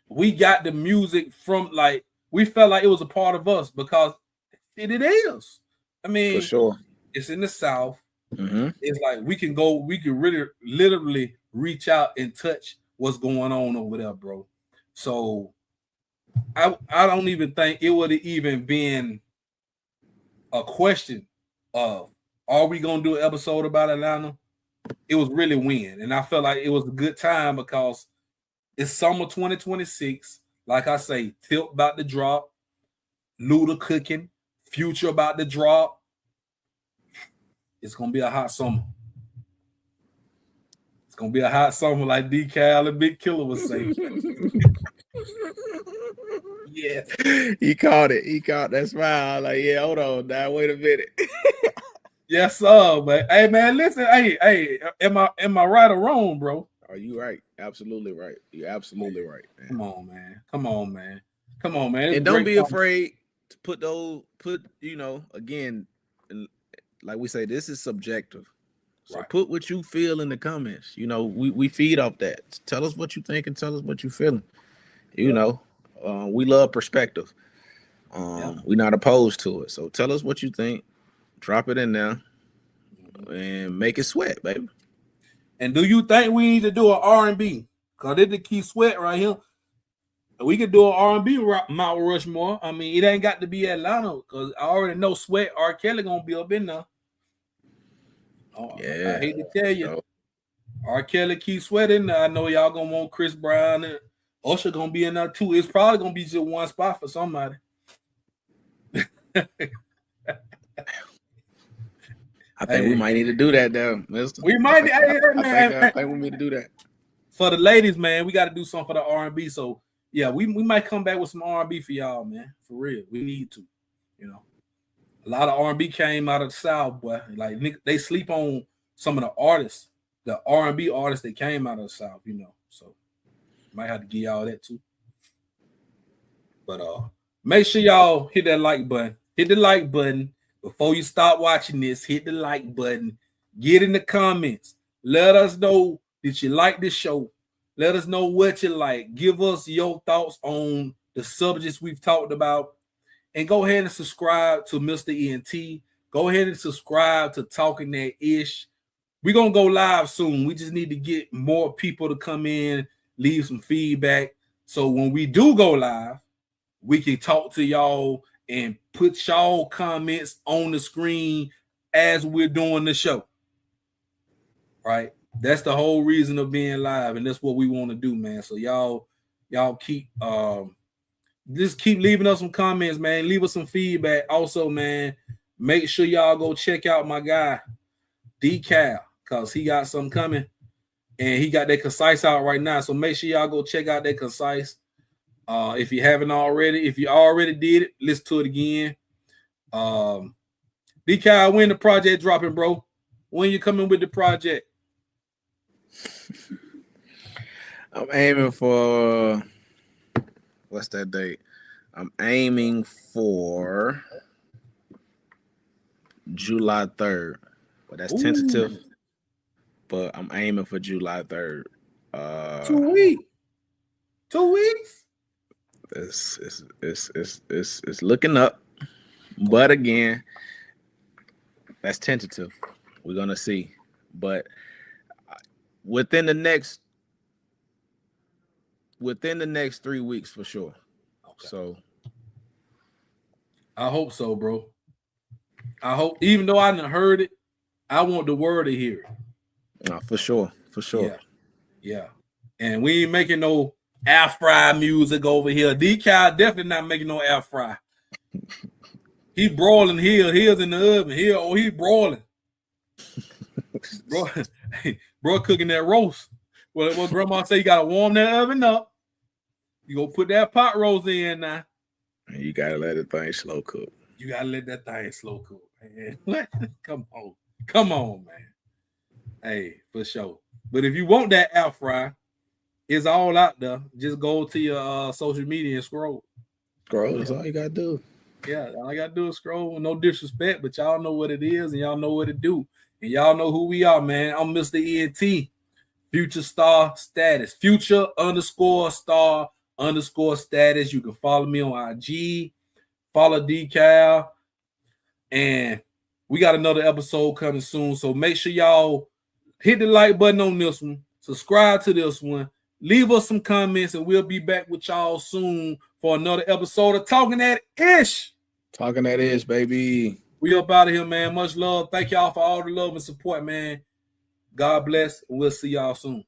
we got the music from, like, we felt like it was a part of us because it is. I mean, for sure, it's in the South. Mm-hmm. It's like we can really literally reach out and touch what's going on over there, bro. So I don't even think it would have even been a question of, are we gonna do an episode about Atlanta? It was really when, and I felt like it was a good time because it's summer 2026. Like I say, Tilt about to drop, Luda cooking, Future about to drop. It's gonna be a hot summer. It's gonna be a hot summer, like Decal and Big Killer was saying. Yes, he caught it. He caught that smile. Like, yeah, hold on, now wait a minute. Yes, sir. But hey, man, listen. Hey, am I right or wrong, bro? Are you right? Absolutely right. You're absolutely right, man. Come on, man. And don't be afraid to put again, like we say, this is subjective. So put what you feel in the comments. We feed off that. Tell us what you think and tell us what you feeling. We love perspective. We're not opposed to it. So tell us what you think. Drop it in there and make it sweat, baby. And do you think we need to do an R&B? Because it's the key sweat right here. We could do an R&B Mount Rushmore. I mean, it ain't got to be Atlanta because I already know Sweat R. Kelly gonna be up in there. Yeah, I hate to tell you, R. Kelly, Keith Sweat in there. I know y'all gonna want Chris Brown and Usher gonna be in there too. It's probably gonna be just one spot for somebody. I think we might need to do that, though, Mister. We might. I think we need to do that. For the ladies, man, we got to do something for the R&B. So yeah, we might come back with some R&B for y'all, man. For real, we need to. You know, a lot of R&B came out of the South, boy. Like they sleep on some of the artists, the R&B artists that came out of the South. You know, so might have to give y'all that too. But make sure y'all hit that like button. Hit the like button before you start watching this. Hit the like button. Get in the comments. Let us know that you like this show. Let us know what you like. Give us your thoughts on the subjects we've talked about. And go ahead and subscribe to Mr. ENT. Go ahead and subscribe to Talking That Ish. We're going to go live soon. We just need to get more people to come in, leave some feedback. So when we do go live, we can talk to y'all and put y'all comments on the screen as we're doing the show. Right? That's the whole reason of being live, and that's what we want to do, man. So y'all keep just keep leaving us some comments, man. Leave us some feedback. Also, man, make sure y'all go check out my guy, Decal, because he got something coming, and he got that Concise out right now. So make sure y'all go check out that Concise. If you haven't already, if you already did it, listen to it again. Decal, when the project dropping, bro? When you coming with the project? I'm aiming for what's that date? I'm aiming for July 3rd. But that's tentative. But I'm aiming for July 3rd. 2 weeks. 2 weeks. It's looking up. But again, that's tentative. We're gonna see. But within the next 3 weeks for sure. Okay. So I hope so, bro. I hope, even though I didn't heard it, I want the world to hear it. No, for sure. Yeah. And we ain't making no air fry music over here. Decal definitely not making no air fry. He broiling here. Here's in the oven. He broiling. Bro cooking that roast. What grandma say, you gotta warm that oven up. You go put that pot roast in now. You gotta let the thing slow cook. You gotta let that thing slow cook, man. Come on, man. Hey, for sure. But if you want that air fry, it's all out there. Just go to your social media and scroll. That's all you gotta do. Yeah, all I gotta do is scroll. No disrespect, but y'all know what it is and y'all know what it do. And y'all know who we are, man. I'm Mr. ENT, Future Star Status. Future _star _status. You can follow me on IG. Follow Decal. And we got another episode coming soon. So make sure y'all hit the like button on this one. Subscribe to this one. Leave us some comments, and we'll be back with y'all soon for another episode of Talking That Ish. Talking That Ish, baby. We up out of here, man. Much love. Thank y'all for all the love and support, man. God bless, and we'll see y'all soon.